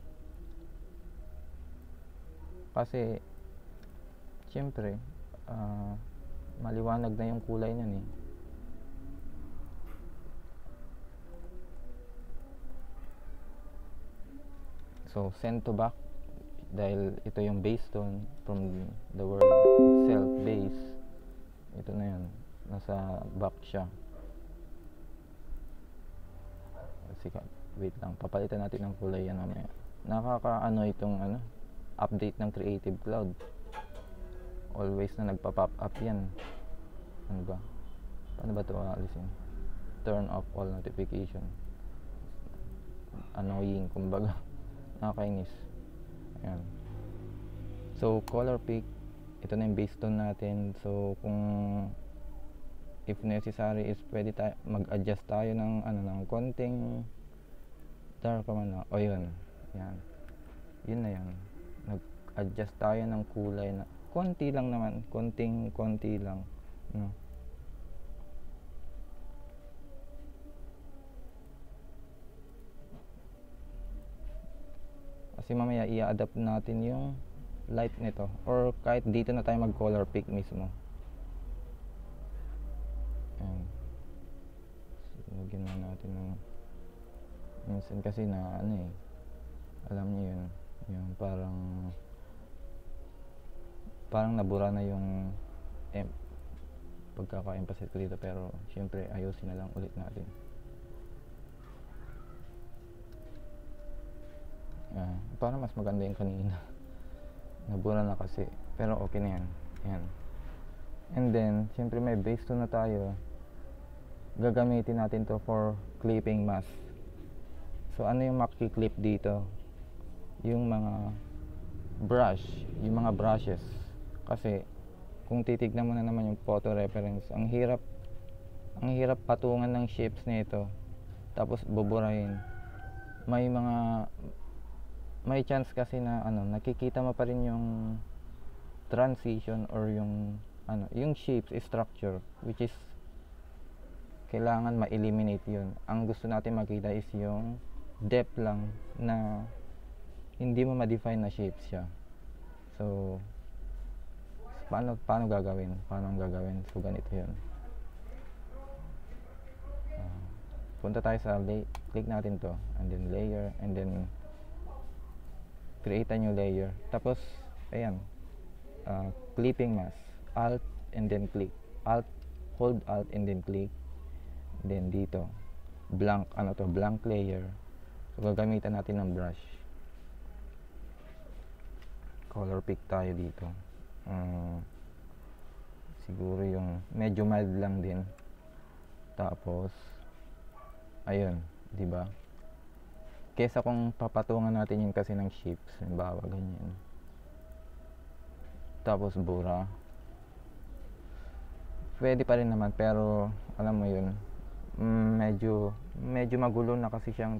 Kasi syempre maliwanag na yung kulay niyan eh. So send to back, dahil ito yung base tone from the word itself, base. Ito na yun, nasa back siya. Wait lang, papalitan natin ng kulay yan mamaya. Nakakaano itong update ng Creative Cloud. Always na nagpa-pop up yan. Ano ba? Paano ba ito aalisin? Turn off all notification. Annoying, kumbaga. Nakakainis. Ayan. So color pick, ito na yung base tone natin. So kung if necessary is pwede tayo mag-adjust tayo ng ng konting dark man na. O yun. Yan. Yun na yan. Nag-adjust tayo ng kulay na konti lang naman, konti lang, no? Kasi mamaya i-adapt natin yung light nito, or kahit dito na tayo mag color pick mismo. Ayan. So, lagyan na natin ng minsan kasi na alam niyo yun, yung parang nabura na yung pagkaka-emphasize ko dito, pero syempre ayusin na lang ulit natin. Para mas maganda yung kanina. Nabura na kasi, pero okay na yan. Yan. And then syempre may base tone na tayo, gagamitin natin to for clipping mask. So ano yung maki-clip dito? Yung mga brushes. Kasi kung titignan mo na naman yung photo reference, ang hirap patungan ng shapes nito tapos buburahin. May chance kasi na nakikita mo pa rin yung transition or yung shapes, structure, which is kailangan ma-eliminate yun. Ang gusto natin makita is yung depth lang, na hindi mo ma-define na shapes siya. So paano gagawin? So ganito yun. Punta tayo sa click natin to, and then layer, and then create a new layer. Tapos ayan, clipping mask, alt and then click, hold alt and then click, then dito blank layer. So gagamitan natin ng brush, color pick tayo dito. Siguro yung medyo mild lang din. Tapos ayun, di ba? Kesa kung papatungan natin yun kasi ng shapes, halimbawa ganyan. Tapos bura. Pwede pa rin naman, pero alam mo yun, medyo magulo na kasi siyang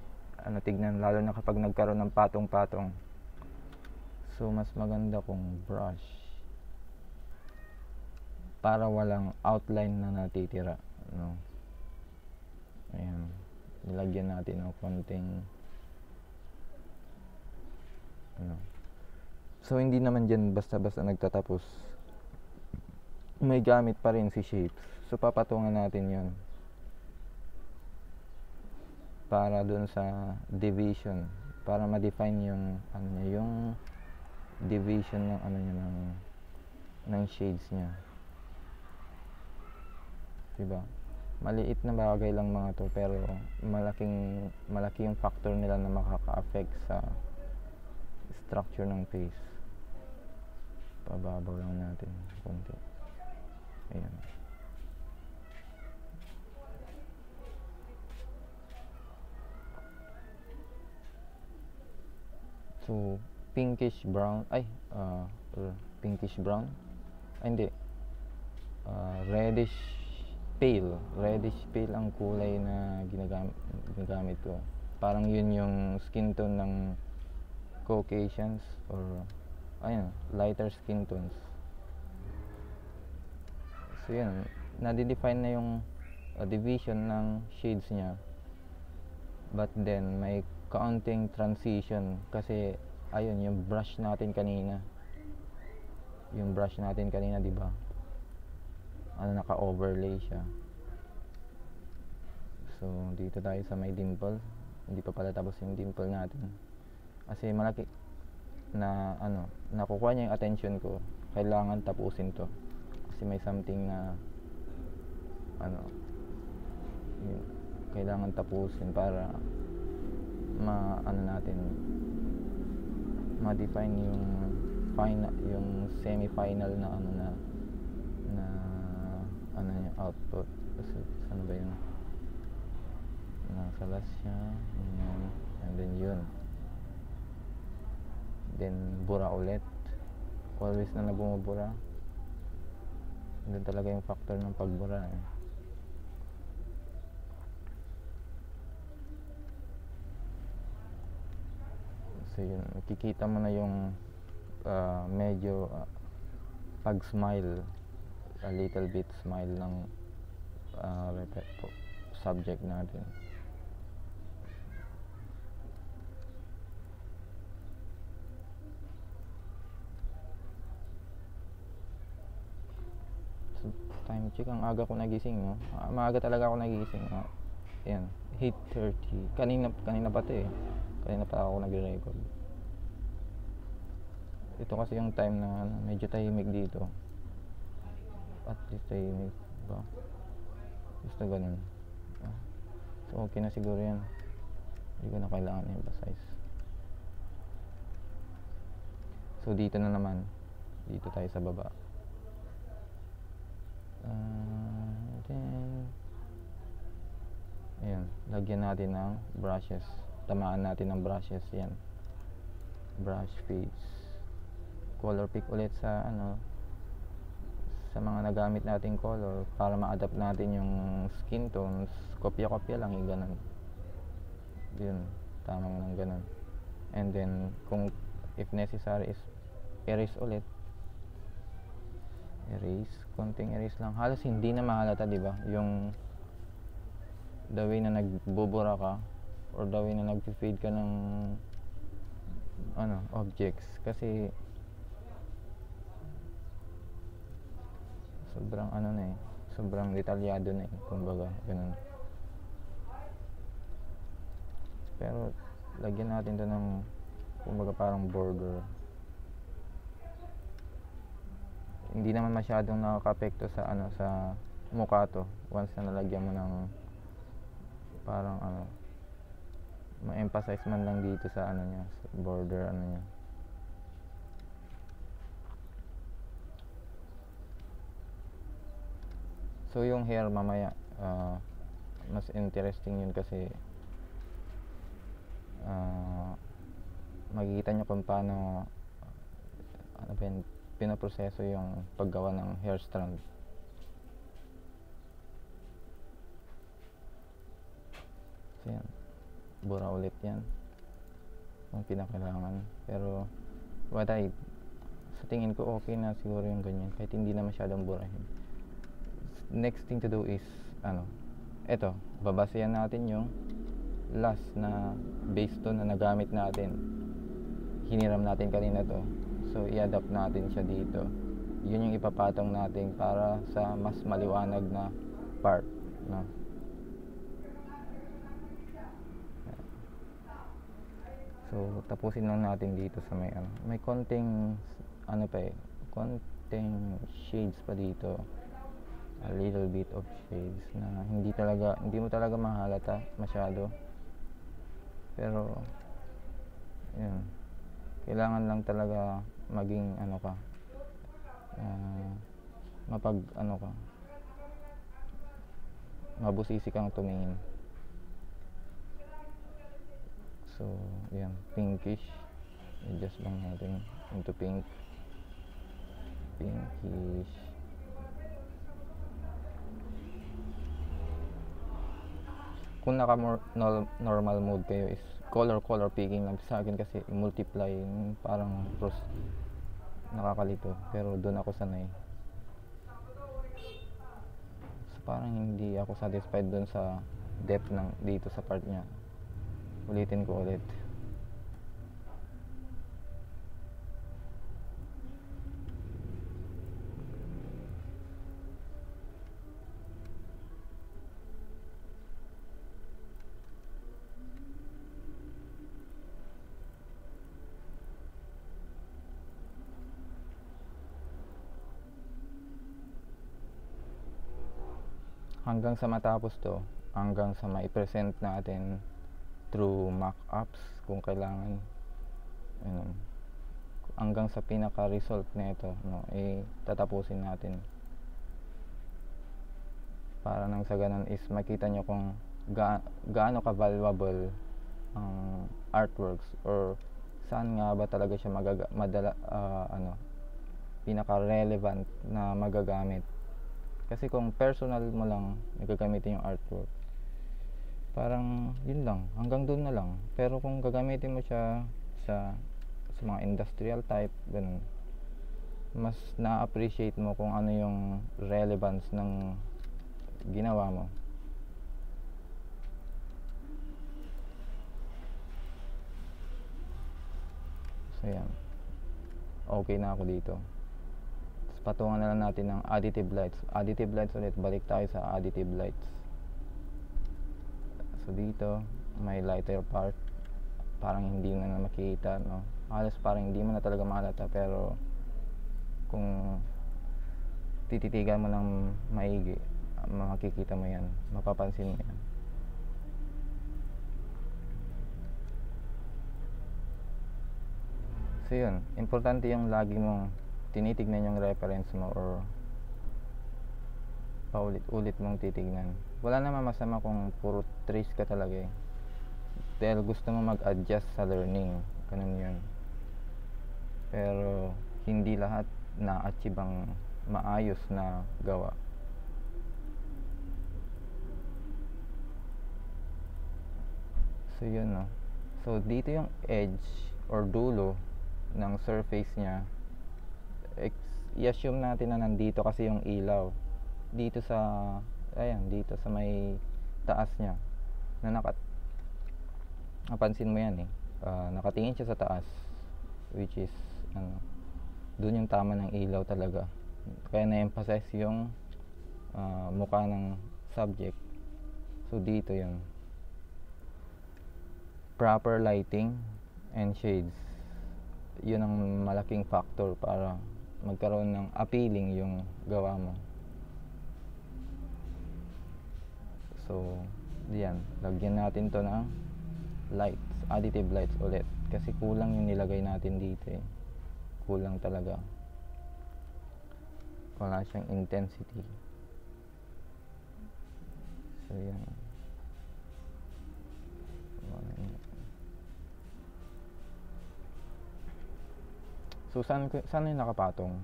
tignan, lalo na kapag nagkaroon ng patong-patong. So mas maganda kung brush para walang outline na natitira, no? Ayan, nilagyan natin ng konting so hindi naman dyan basta-basta nagtatapos, may gamit pa rin si shapes. So papatungan natin yon para dun sa division, para ma-define yung yung division ng ng shades niya, diba? Maliit na bagay lang mga to, pero malaki yung factor nila na makaka-affect sa structure ng face. Pababaw lang natin konti. Ayan. So pinkish brown, pinkish brown, hindi, reddish pale ang kulay na ginagamit ko. Parang yun yung skin tone ng Caucasians, or lighter skin tones. So yun, nadidefine na yung division ng shades niya, but then may kaunting transition kasi yung brush natin kanina, di ba, naka-overlay siya. So dito tayo sa may dimple, hindi pa pala tapos yung dimple natin kasi malaki na nakukuha niya yung attention ko. Kailangan tapusin to kasi may something na kailangan tapusin para natin ma-define yung final, yung semi-final na yung output. Kasi saan ba yun, nasa last siya, and then yun, then bura ulit, always na bumubura. Doon talaga yung factor ng pagbura So yun, kikita mo na yung medyo pag smile, a little bit smile ng subject natin. So time check, ang aga ko nagising, no? Maaga talaga ako nagising. Ayan, 8:30. Kanina pa kanina pa ako nagre-record. Ito kasi yung time na medyo tahimik dito. At least tahimik ba? Basta ganun. So okay na siguro yan. Hindi ko na kailangan emphasize. So dito na naman, dito tayo sa baba. Then ayan, lagyan natin ng brushes. Tamaan natin ng brushes. Yan, brush fades, color pick ulit sa sa mga nagamit nating color para ma-adapt natin yung skin tones. Kopya-kopya lang yung ganun. Yun, tama mo ng ganun. And then kung if necessary is erase ulit. Konting erase lang. Halos hindi na mahalata, di ba? Yung the way na nagbubura ka or the way na nag-fade ka ng objects, kasi sobrang sobrang detalyado na kumbaga ganun. Pero lagyan natin to ng kumbaga parang border. Hindi naman masyadong nakaka-apekto sa sa mukha to once na nalagyan mo ng parang ma-emphasize man lang dito sa niya, sa border niya. So yung hair mamaya mas interesting yun kasi makikita nyo kung paano pinaproseso yung paggawa ng hair strand. So yan, bura ulit yan kung pinakailangan. Pero sa tingin ko okay na siguro yung ganyan kahit hindi na masyadong burahin. Next thing to do is eto, babasehan natin yung last na base tone na nagamit natin. Hiniram natin kanina to, so i-adapt natin siya dito. Yun yung ipapatong natin para sa mas maliwanag na part, no? So tapusin lang natin dito sa may konting konting shades pa dito, a little bit of shades na hindi mo talaga mahalata masyado, pero yun, kailangan lang talaga maging mabusisi kang tumingin. So yan, pinkish, adjust lang natin into pinkish. Kung naka normal mode kayo is color picking lang. Sa akin kasi multiply, parang cross, nakakalito, pero doon ako sanay. So parang hindi ako satisfied doon sa depth dito sa part nya. Ulitin ko ulit. Hanggang sa matapos to, hanggang sa mai-present natin through mock-ups kung kailangan, hanggang sa pinaka-result nito, tatapusin natin para nang sa ganun is makita nyo kung gaano ka-valuable ang artworks, or saan nga ba talaga siya pinaka-relevant na magagamit. Kasi kung personal mo lang gagamitin yung artwork, parang yun lang, hanggang doon na lang. Pero kung gagamitin mo siya sa mga industrial type, ganun, mas na-appreciate mo kung ano yung relevance ng ginawa mo. So yan, okay na ako dito. Patungan na lang natin ng additive lights ulit. Balik tayo sa additive lights. So dito may lighter part, parang hindi na makikita, no? Halos parang hindi mo na talaga mahalata, pero kung tititigan mo ng maigi, makikita mo yan, mapapansin mo yan. So yun, importante yung lagi mong tinitignan yung reference mo, or paulit-ulit mong titignan. Wala naman masama kung puro trace ka talaga dahil gusto mo mag-adjust sa learning, ganun yun. Pero hindi lahat na-achieve ang maayos na gawa. So yun, no? So dito yung edge or dulo ng surface nya, i-assume natin na nandito kasi yung ilaw dito sa may taas nya, na napansin mo yan nakatingin siya sa taas, which is doon yung tama ng ilaw talaga, kaya na-emphasize yung mukha ng subject. So dito yun, proper lighting and shades, yun ang malaking factor para magkaroon ng appealing yung gawa mo. So diyan, lagyan natin to ng lights, additive lights ulit, kasi kulang yung nilagay natin dito kulang talaga, wala siyang intensity. So yan, so saan yung nakapatong?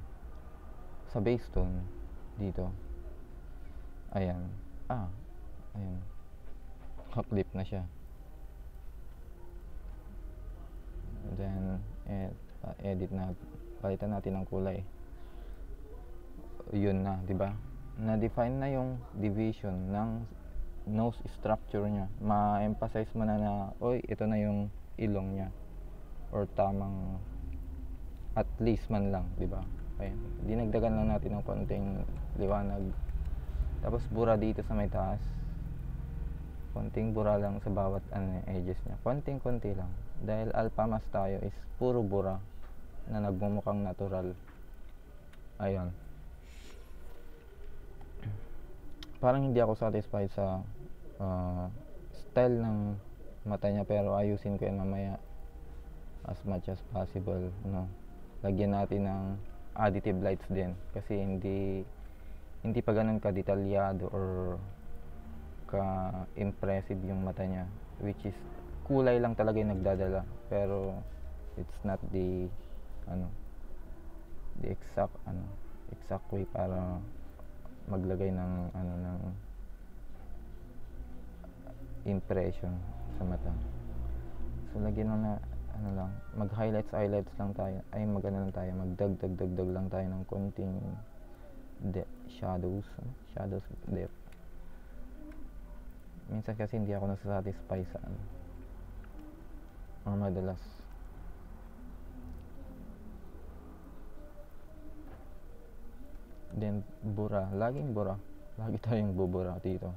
Sa base tone dito. Ayan. Ayan. naka-clip na siya. Then edit na, palitan natin ng kulay. Yun na, di ba? Na-define na yung division ng nose structure niya. Ma-emphasize mo na oy, ito na yung ilong niya, or tamang at least man lang, di ba? Ayan, dinagdagan lang natin ng konting liwanag. Tapos bura dito sa may taas, konting bura lang sa bawat edges niya, konting-konti lang, dahil alpha mask tayo is puro bura na nagmumukhang natural. Ayun, parang hindi ako satisfied sa style ng mata niya, pero ayusin ko yan mamaya as much as possible, no? Lagyan natin ng additive lights din, kasi hindi pa ganun ka detalyado or ka impressive yung mata niya, which is kulay lang talaga yung nagdadala, pero it's not the exact way para maglagay ng impression sa mata. So lagyan mo na mag-highlights lang tayo, magdagdag lang tayo ng konting shadows depth. Minsan kasi hindi ako nasasatisfy sa or madalas. Then bura, lagi tayong bubura dito.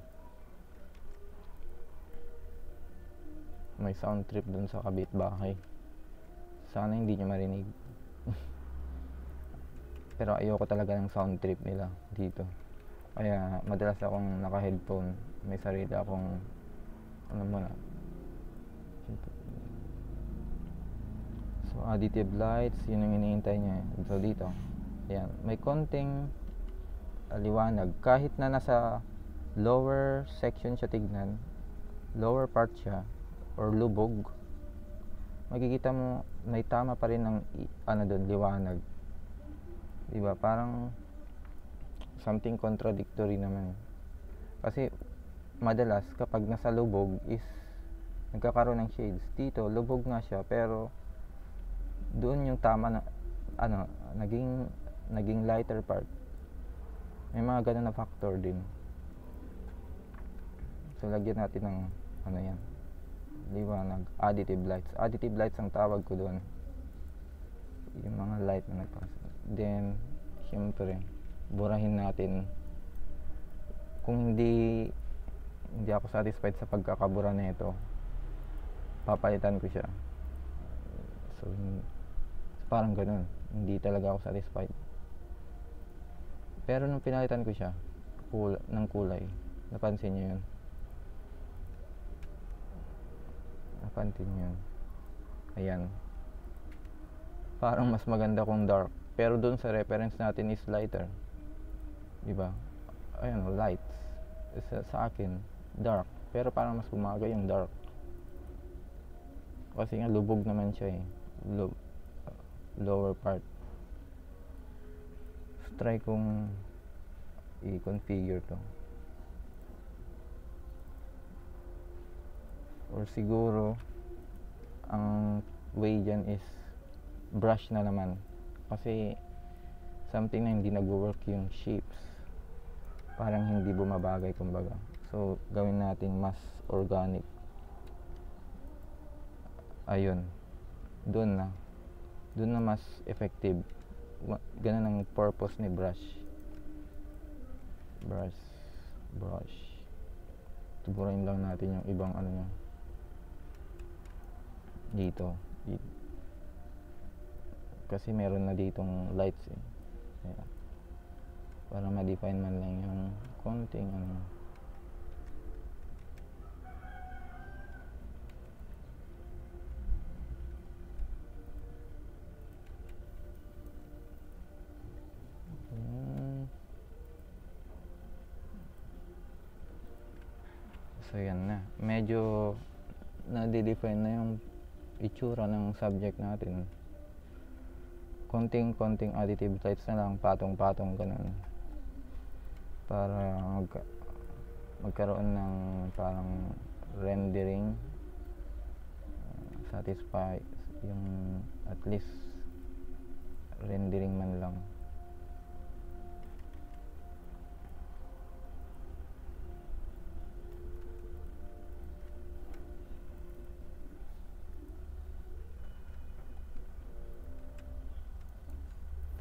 May sound trip dun sa kabit bahay, sana hindi nyo marinig. Pero ayoko talaga ng sound trip nila dito, kaya madalas akong naka-headphone. May sarili akong so additive lights, yun yung iniintay niya. So dito, ayan, may konting liwanag kahit na nasa lower section siya, tignan, lower part siya or lubog, makikita mo may tama pa rin ng doon, liwanag, diba? Parang something contradictory naman, kasi madalas kapag nasa lubog is nagkakaroon ng shades. Dito lubog nga siya, pero doon yung tama na naging lighter part. May mga ganun na factor din. So lagyan natin ng yan, liwanag, additive lights ang tawag ko doon, yung mga light na nagpasa. Then syempre burahin natin. Kung hindi ako satisfied sa pagkakabura nito, papalitan ko siya. So parang ganun, hindi talaga ako satisfied. Pero nung pinalitan ko siya ng kulay, napansin nyo yun? Ayan, parang mas maganda kung dark, pero dun sa reference natin is lighter, diba? Ayan, lights sa akin dark, pero parang mas bumagay yung dark, kasi nga lubog naman siya lower part. So, try kong i-configure to, or siguro ang way dyan is brush na naman, kasi something na hindi nag-work yung shapes, parang hindi bumabagay kumbaga. So gawin natin mas organic. Ayun, doon na mas effective. Ganun ang purpose ni brush. Tuburahin lang natin yung ibang niya dito, kasi meron na ditong lights Ayan. Para ma-define man lang yung konting So yan na, medyo na-define na yung itsura ng subject natin. Konting additive lights na lang, patong-patong ganun, para magkaroon ng parang rendering, satisfy yung at least rendering man lang.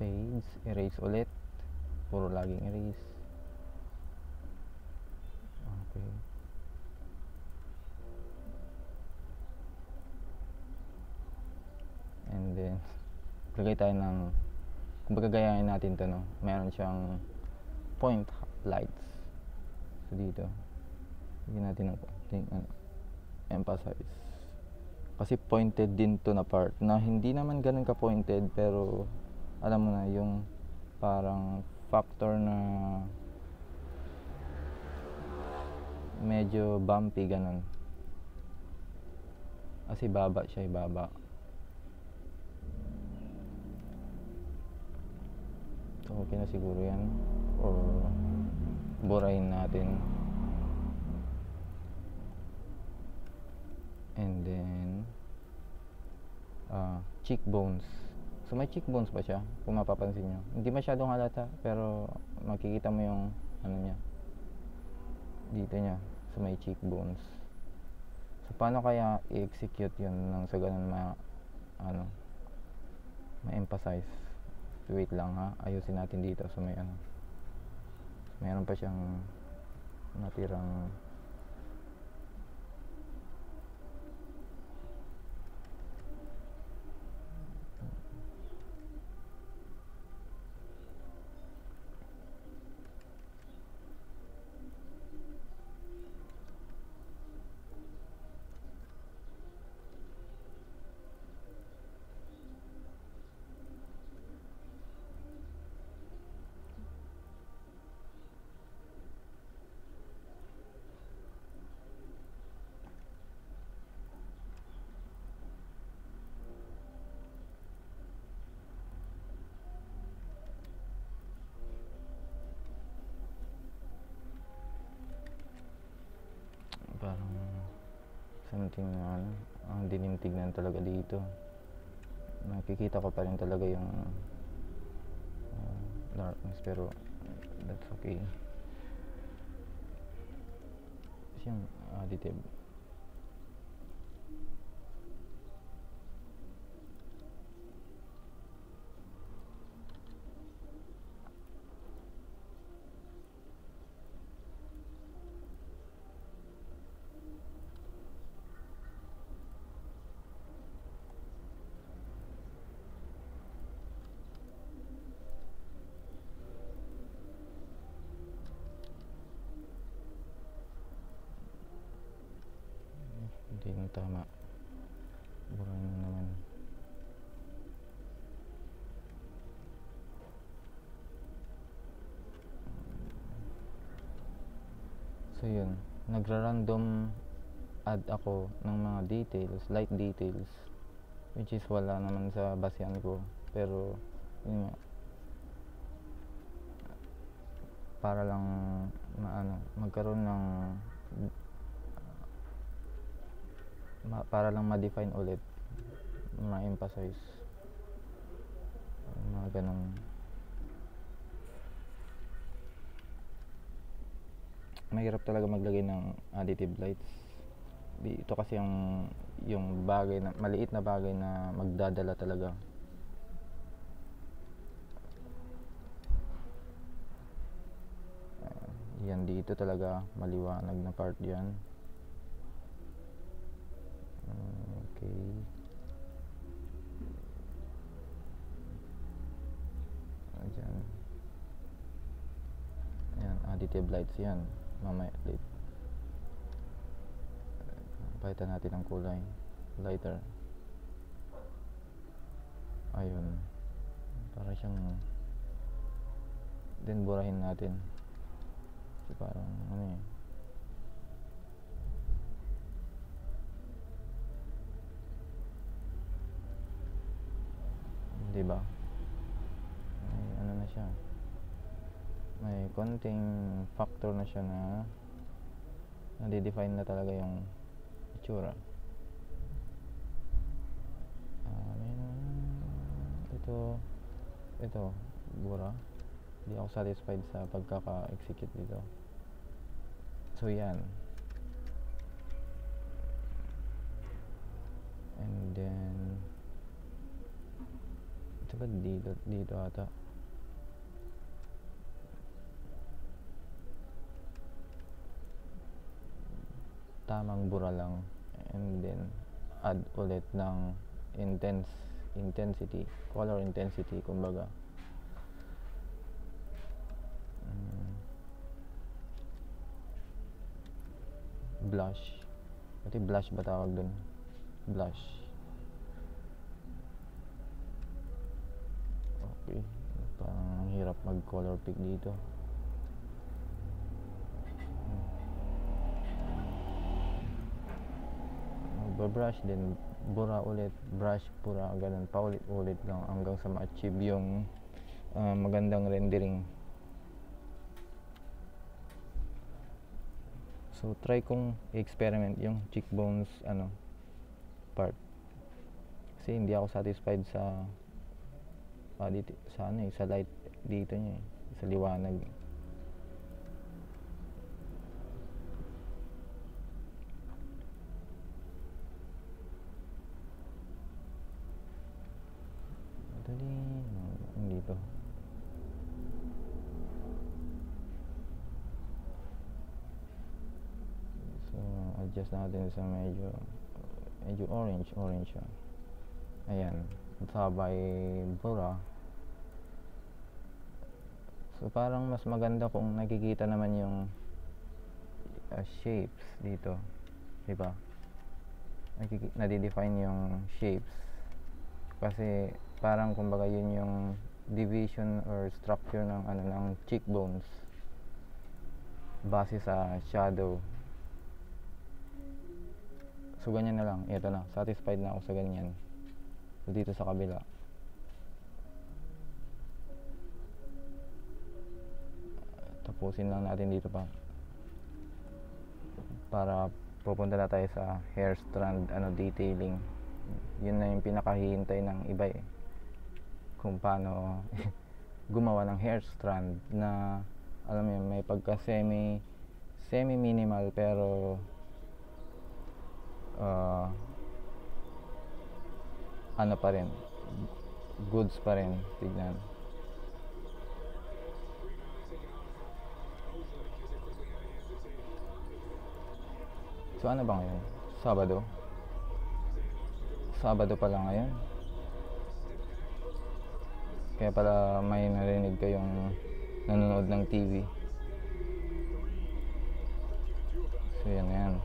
Fades, erase ulit, puro laging erase. Okay, and then lagay tayo ng, kumbaga gayahin natin to, no? Meron siyang point lights, so dito lagyan natin ng emphasize, kasi pointed din to na part na hindi naman ganun ka pointed, pero alam mo na yung parang factor na medyo bumpy ganun, kasi baba siya, ibaba. So okay na siguro yan, or burahin natin. And then cheekbones. So may cheekbones pa siya, kung mapapansin nyo. Hindi masyadong halata, pero makikita mo yung ano niya, dito niya, so may cheekbones. So paano kaya i-execute yun nang sa ganun ma-emphasize? So wait lang ha, ayusin natin dito. So may meron pa siyang natirang parang something na ang dinitignan talaga dito. Nakikita ko pa rin talaga yung darkness, pero that's okay. Yung additive, hindi yung tama, burahin mo naman. So yun, nagra-random add ako ng mga details, light details, which is wala naman sa basehan ko, pero yun nga, para lang magkaroon ng para lang ma-define ulit, ma-emphasize, mga ganong. Mahirap talaga maglagay ng additive lights dito, kasi yung bagay na maliit na bagay na magdadala talaga. Yan dito talaga maliwanag na part yan. Okay, dyan. Yan, additive lights yan, mamaya late. Palitan natin ang kulay, lighter. Ayun, para siyang, then burahin natin, kasi parang diba, may na siya, may konting factor na siya na nade-define na talaga yung itsura. Ito, bura. Hindi ako satisfied sa pagkaka-execute dito. So yan. And then ito ba dito ata? Tamang bura lang. And then add ulit ng intensity, color intensity kumbaga. Blush. Pati blush ba tawag dun? Blush. Okay. Parang hirap mag color pick dito. Brush din, bura ulit, brush, bura, ganun, paulit-ulit lang hanggang sa ma-achieve yung magandang rendering. So try kong i-experiment yung cheekbones part. Kasi hindi ako satisfied sa dito, sa light dito niya sa liwanag. Dito. So adjust natin sa medyo orange siya. Ayan, sabay bura. So parang mas maganda kung nakikita naman yung shapes dito, diba? Nadidefine yung shapes kasi parang kumbaga yun yung division or structure ng ng cheekbones base sa shadow. So ganyan na lang, ito na, satisfied na ako sa ganyan. So dito sa kabila, tapusin lang natin dito pa para pupunta na tayo sa hair strand detailing. Yun na yung pinakahihintay ng iba kung paano gumawa ng hair strand na alam mo yun, may pagka semi minimal pero pa rin, goods pa rin tignan. So ano ba ngayon? Sabado pa lang ngayon. Kaya pala may narinig kayong nanonood ng TV. So yan.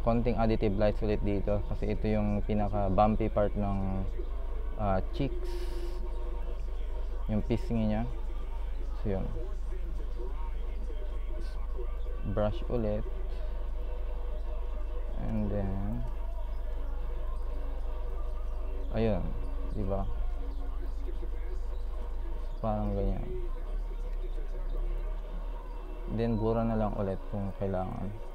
Konting additive lights ulit dito kasi ito yung pinaka bumpy part ng cheeks, yung pisngi niya. So yun, brush ulit, and then ayun, diba? Parang ganyan. Then bura na lang ulit kung kailangan.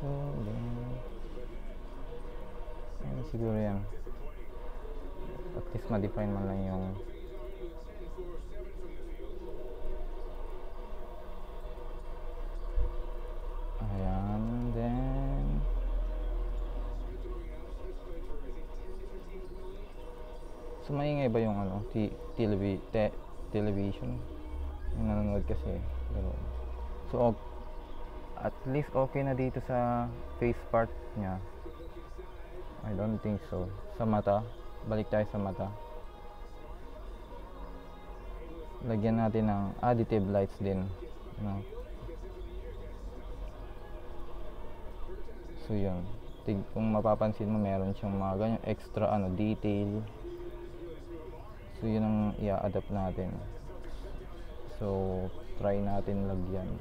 So then siguro yan, at least ma-define man lang yung ayan. Then so maingay ba yung television yung nanonood kasi, pero so at least okay na dito sa face part niya. I don't think so. Sa mata, balik tayo sa mata. Lagyan natin ng additive lights din, no? So yun, kung mapapansin mo, meron siyang mga ganyan extra detail. So yun ang i-adapt natin. So try natin lagyan.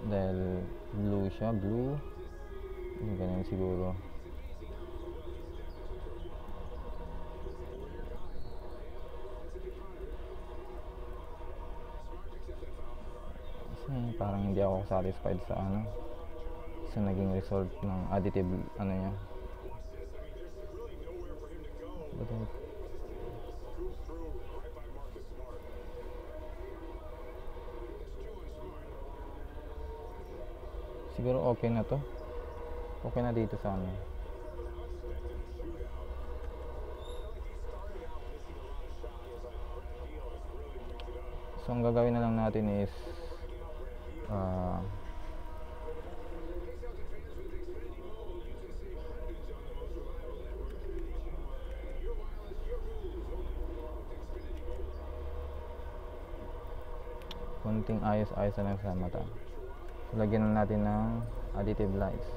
dahil blue siya, ganyan siguro. Kasi parang hindi ako satisfied sa sa naging result ng additive niya. Siguro okay na to. Okay na dito sa So ang gagawin na lang natin is konting ayos-ayos na lang sa mata. So, lagyan na natin ng additive lights.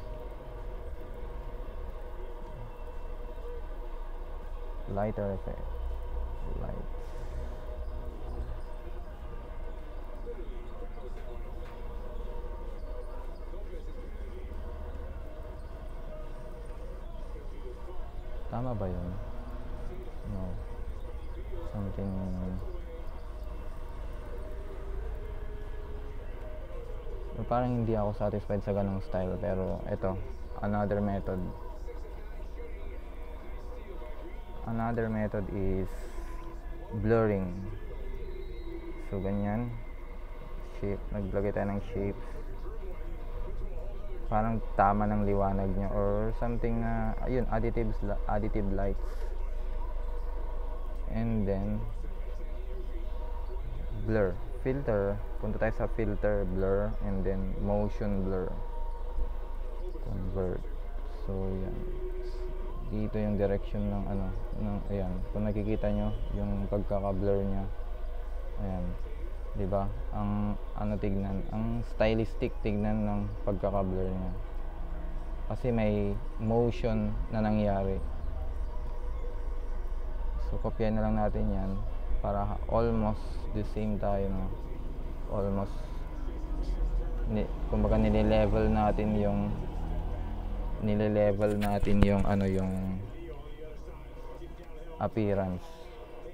Lighter effect. Lights. Tama ba yun? No. Something... parang hindi ako satisfied sa ganong style, pero ito, another method is blurring. So ganyan, shape, naglagay tayo ng shapes, parang tama ng liwanag niya or something na ayun, additive lights, and then blur, filter, punta tayo sa filter, blur, and then motion blur, convert. So yan, dito yung direction ng ayan, kung nakikita nyo yung pagkaka-blur nya, ayan, di ba? Ang tignan, ang stylistic tignan ng pagkaka-blur nya kasi may motion na nangyari. So kopyahin na lang natin yan para almost the same tayo, no? Almost kumbaga nile-level natin yung yung appearance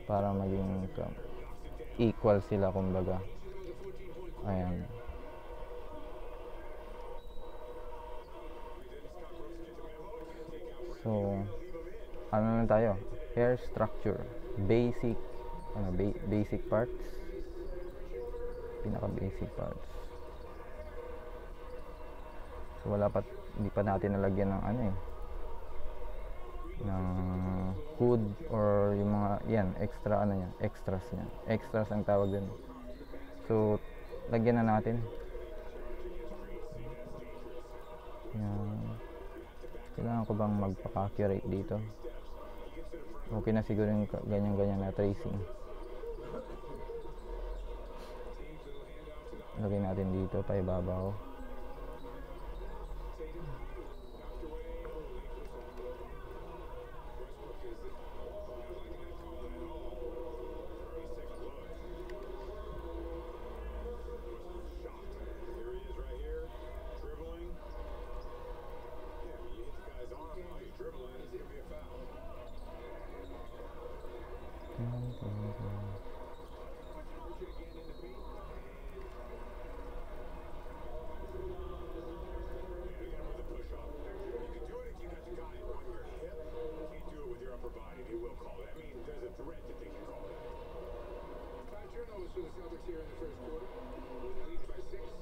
para maging equal sila, kumbaga. Ayan. So na tayo, hair structure, basic parts, pinaka basic parts. So hindi pa natin nalagyan ng ng hood or yung mga yan extras niya, extras ang tawag din. So lagyan na natin yan. Kailangan ko bang magpaka-accurate dito? Okay na siguro yung ganyan na tracing. Lagyan natin dito pa ibabaw.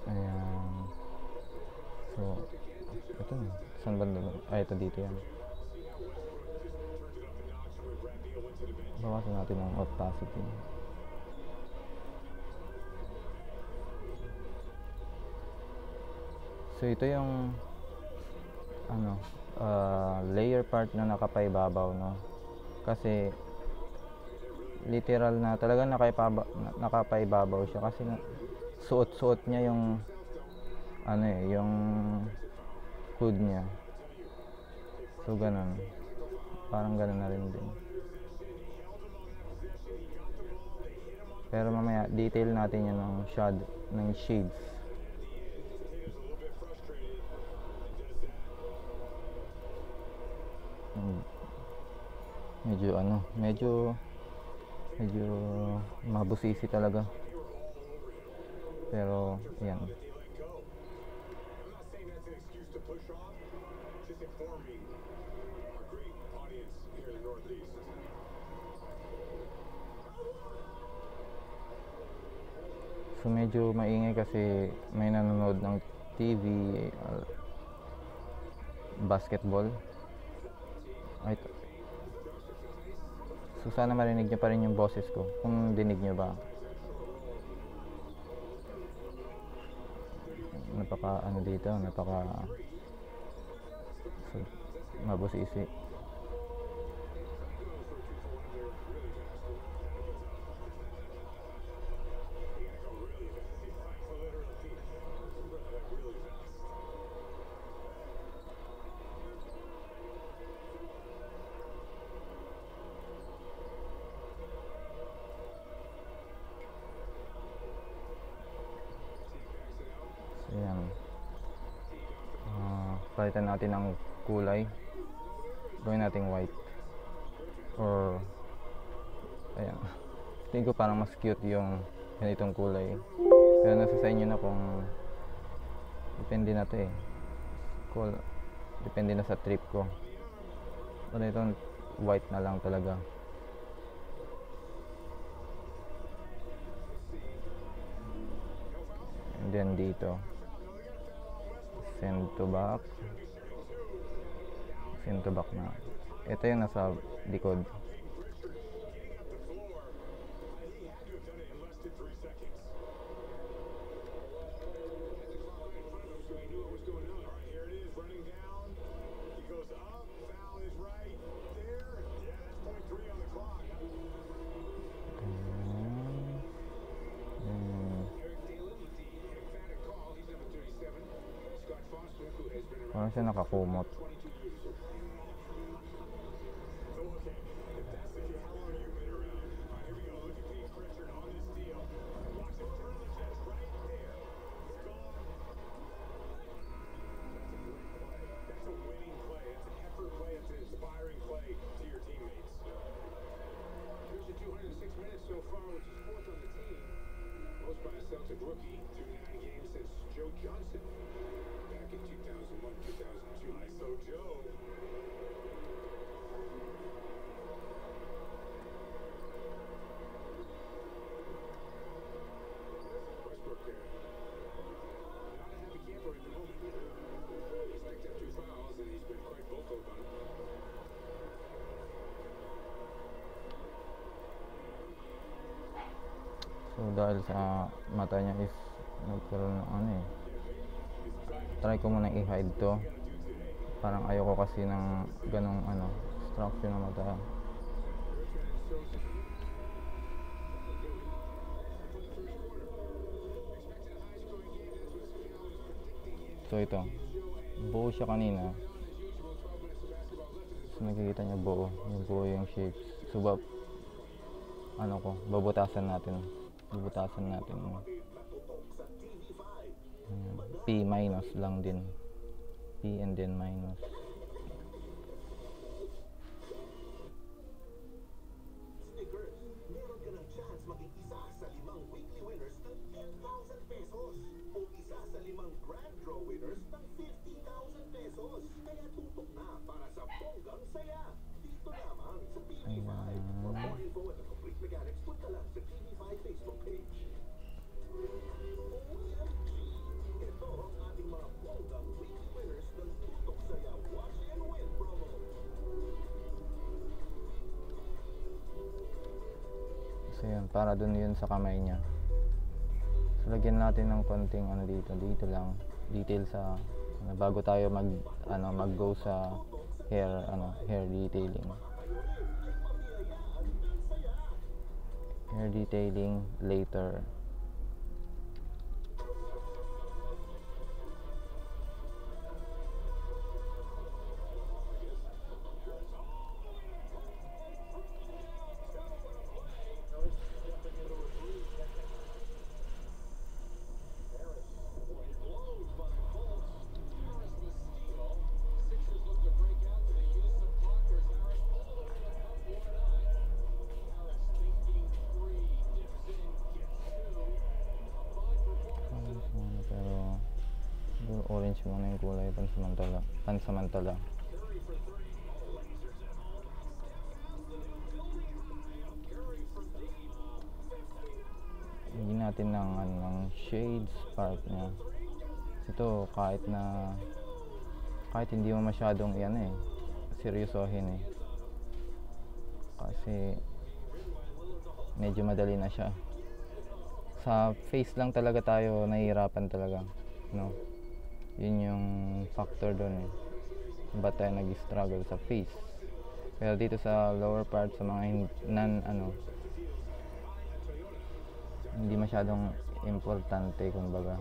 Ayan. So ito na, saan ba ito dito yan. Bawasan natin ang opacity. So ito yung layer part na nakapaibabaw, no? Kasi literal na talagang nakapaibabaw siya kasi suot niya yung yung hood niya. So ganun, parang ganun na rin din. Pero mamaya detail natin yan ng shades. Medyo ano, medyo mabusisi talaga. Pero yan. So medyo maingay kasi may nanonood ng TV, basketball. Ay, so sana marinig nyo pa rin yung boses ko, kung dinig nyo ba. Napaka ano dito, napaka so, mabusisi. Ayan. Palitan natin ng kulay. Gawin natin white. Or, ayan. Tingin ko parang mas cute yung ganitong kulay. Pero nasa sa inyo na kung depende na to eh. Cool. Depende na sa trip ko. Pero ito, white na lang talaga. And then dito, send to back na. Ito yung nasa likod. Parang siya nakakumot. So dahil sa mata niya is nagkaroon ng ano eh, try ko muna i-hide to. Parang ayoko kasi ng ganong ano, structure ng mata. So ito, buo siya kanina. So nakikita niya buo yung shapes. So ano ko, babutasan natin. P minus lang din. P and then minus. Snickers, meron ka ng chance maging isa sa 5 weekly winners ng 10,000 pesos o isa sa 5 grand draw winners ng 50,000 pesos. Kaya tutok na para sa bonggang saya. Dito lamang sa TV5. For more info at the complete mechanics, punta lang sa TV5 Facebook page. OMG! Ito ang ating mga bonggang weekly winners ng Tutok Saya Watch and Win promo. So yun, para dun yun sa kamay niya. So lagyan natin ng konting ano dito lang, detail sa bago tayo mag-go sa hair detailing. Hair detailing later. orange muna yung kulay pansamantala. Hindi natin ng shades part niya. Ito kahit hindi mo masyadong seryosohin kasi medyo madali na siya. Sa face lang talaga tayo nahihirapan talaga, no? Yun yung factor doon ba't tayo nag-struggle sa face. Pero dito sa lower part, sa mga hindi masyadong importante, kumbaga.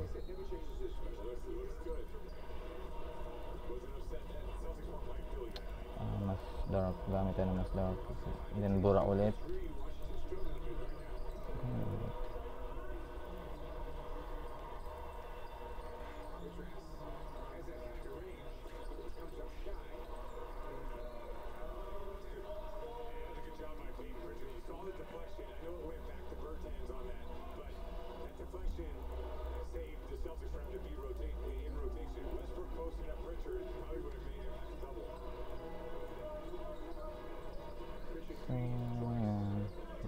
Mas dark, gamit tayo ng mas dark. Then bura ulit.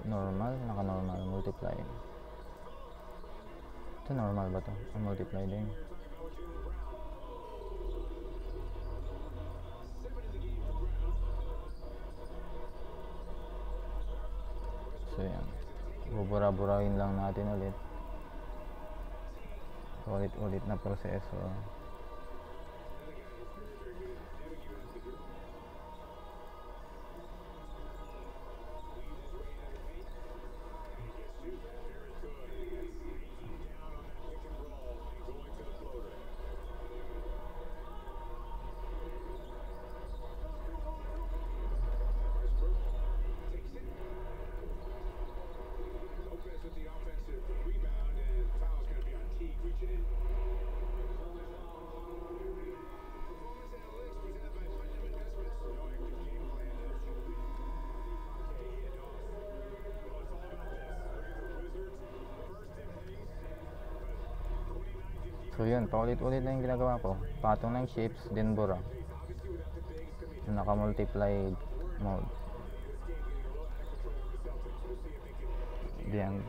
Normal, naka-normal, multiply. Ito normal ba to? Multiply din. So yan, bubura-burahin lang natin ulit. Ulit na proseso. So yun, paulit-ulit na yung ginagawa ko. Patong ng shapes, then bura. Naka-multiply mode. Yan,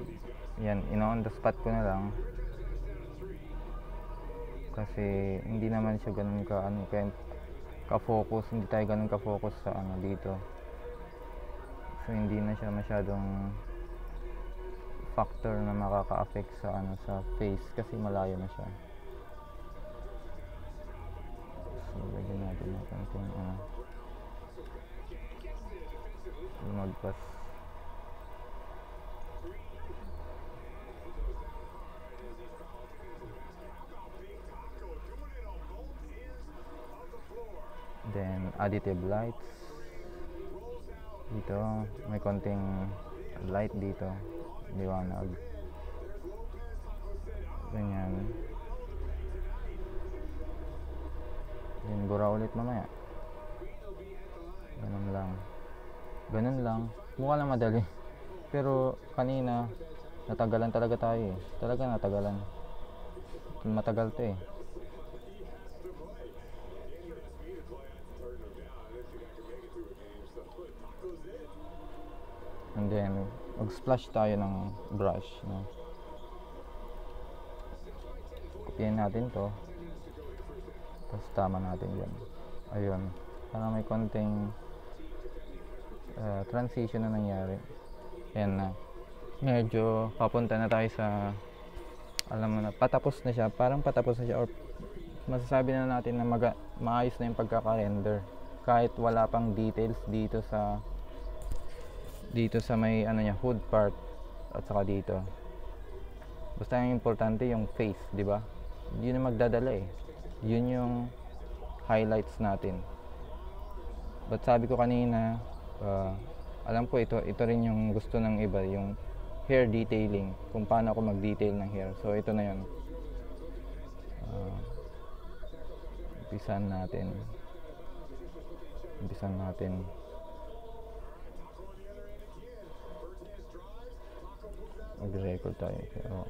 on the spot ko na lang. Kasi hindi naman siya ganun ka-focus, hindi tayo ganun ka-focus sa dito. So hindi na siya masyadong factor na makaka-affect sa face kasi malayo na siya. So lagyan natin ng konting magpas. Then additive lights dito, may konting light dito, liwanag, ganyan. Then bura ulit mamaya, ganun lang. Mukha lang madali pero kanina natagalan talaga tayo natagalan, matagal to And then mag-splash tayo ng brush, no? Kopyahin natin to, tapos tama natin yan. Ayun, parang may konting transition na nangyari. Yan na, medyo papunta na tayo sa, alam mo na, patapos na siya, or masasabi na natin na maayos na yung pagkaka-render kahit wala pang details dito sa may hood part at saka dito. Basta yung importante yung face, di ba? Yun yung magdadala yun yung highlights natin. But sabi ko kanina, alam ko ito rin yung gusto ng iba, yung hair detailing, kung paano ako mag-detail ng hair. So ito na yun. Umpisan natin. Mag-record tayo pero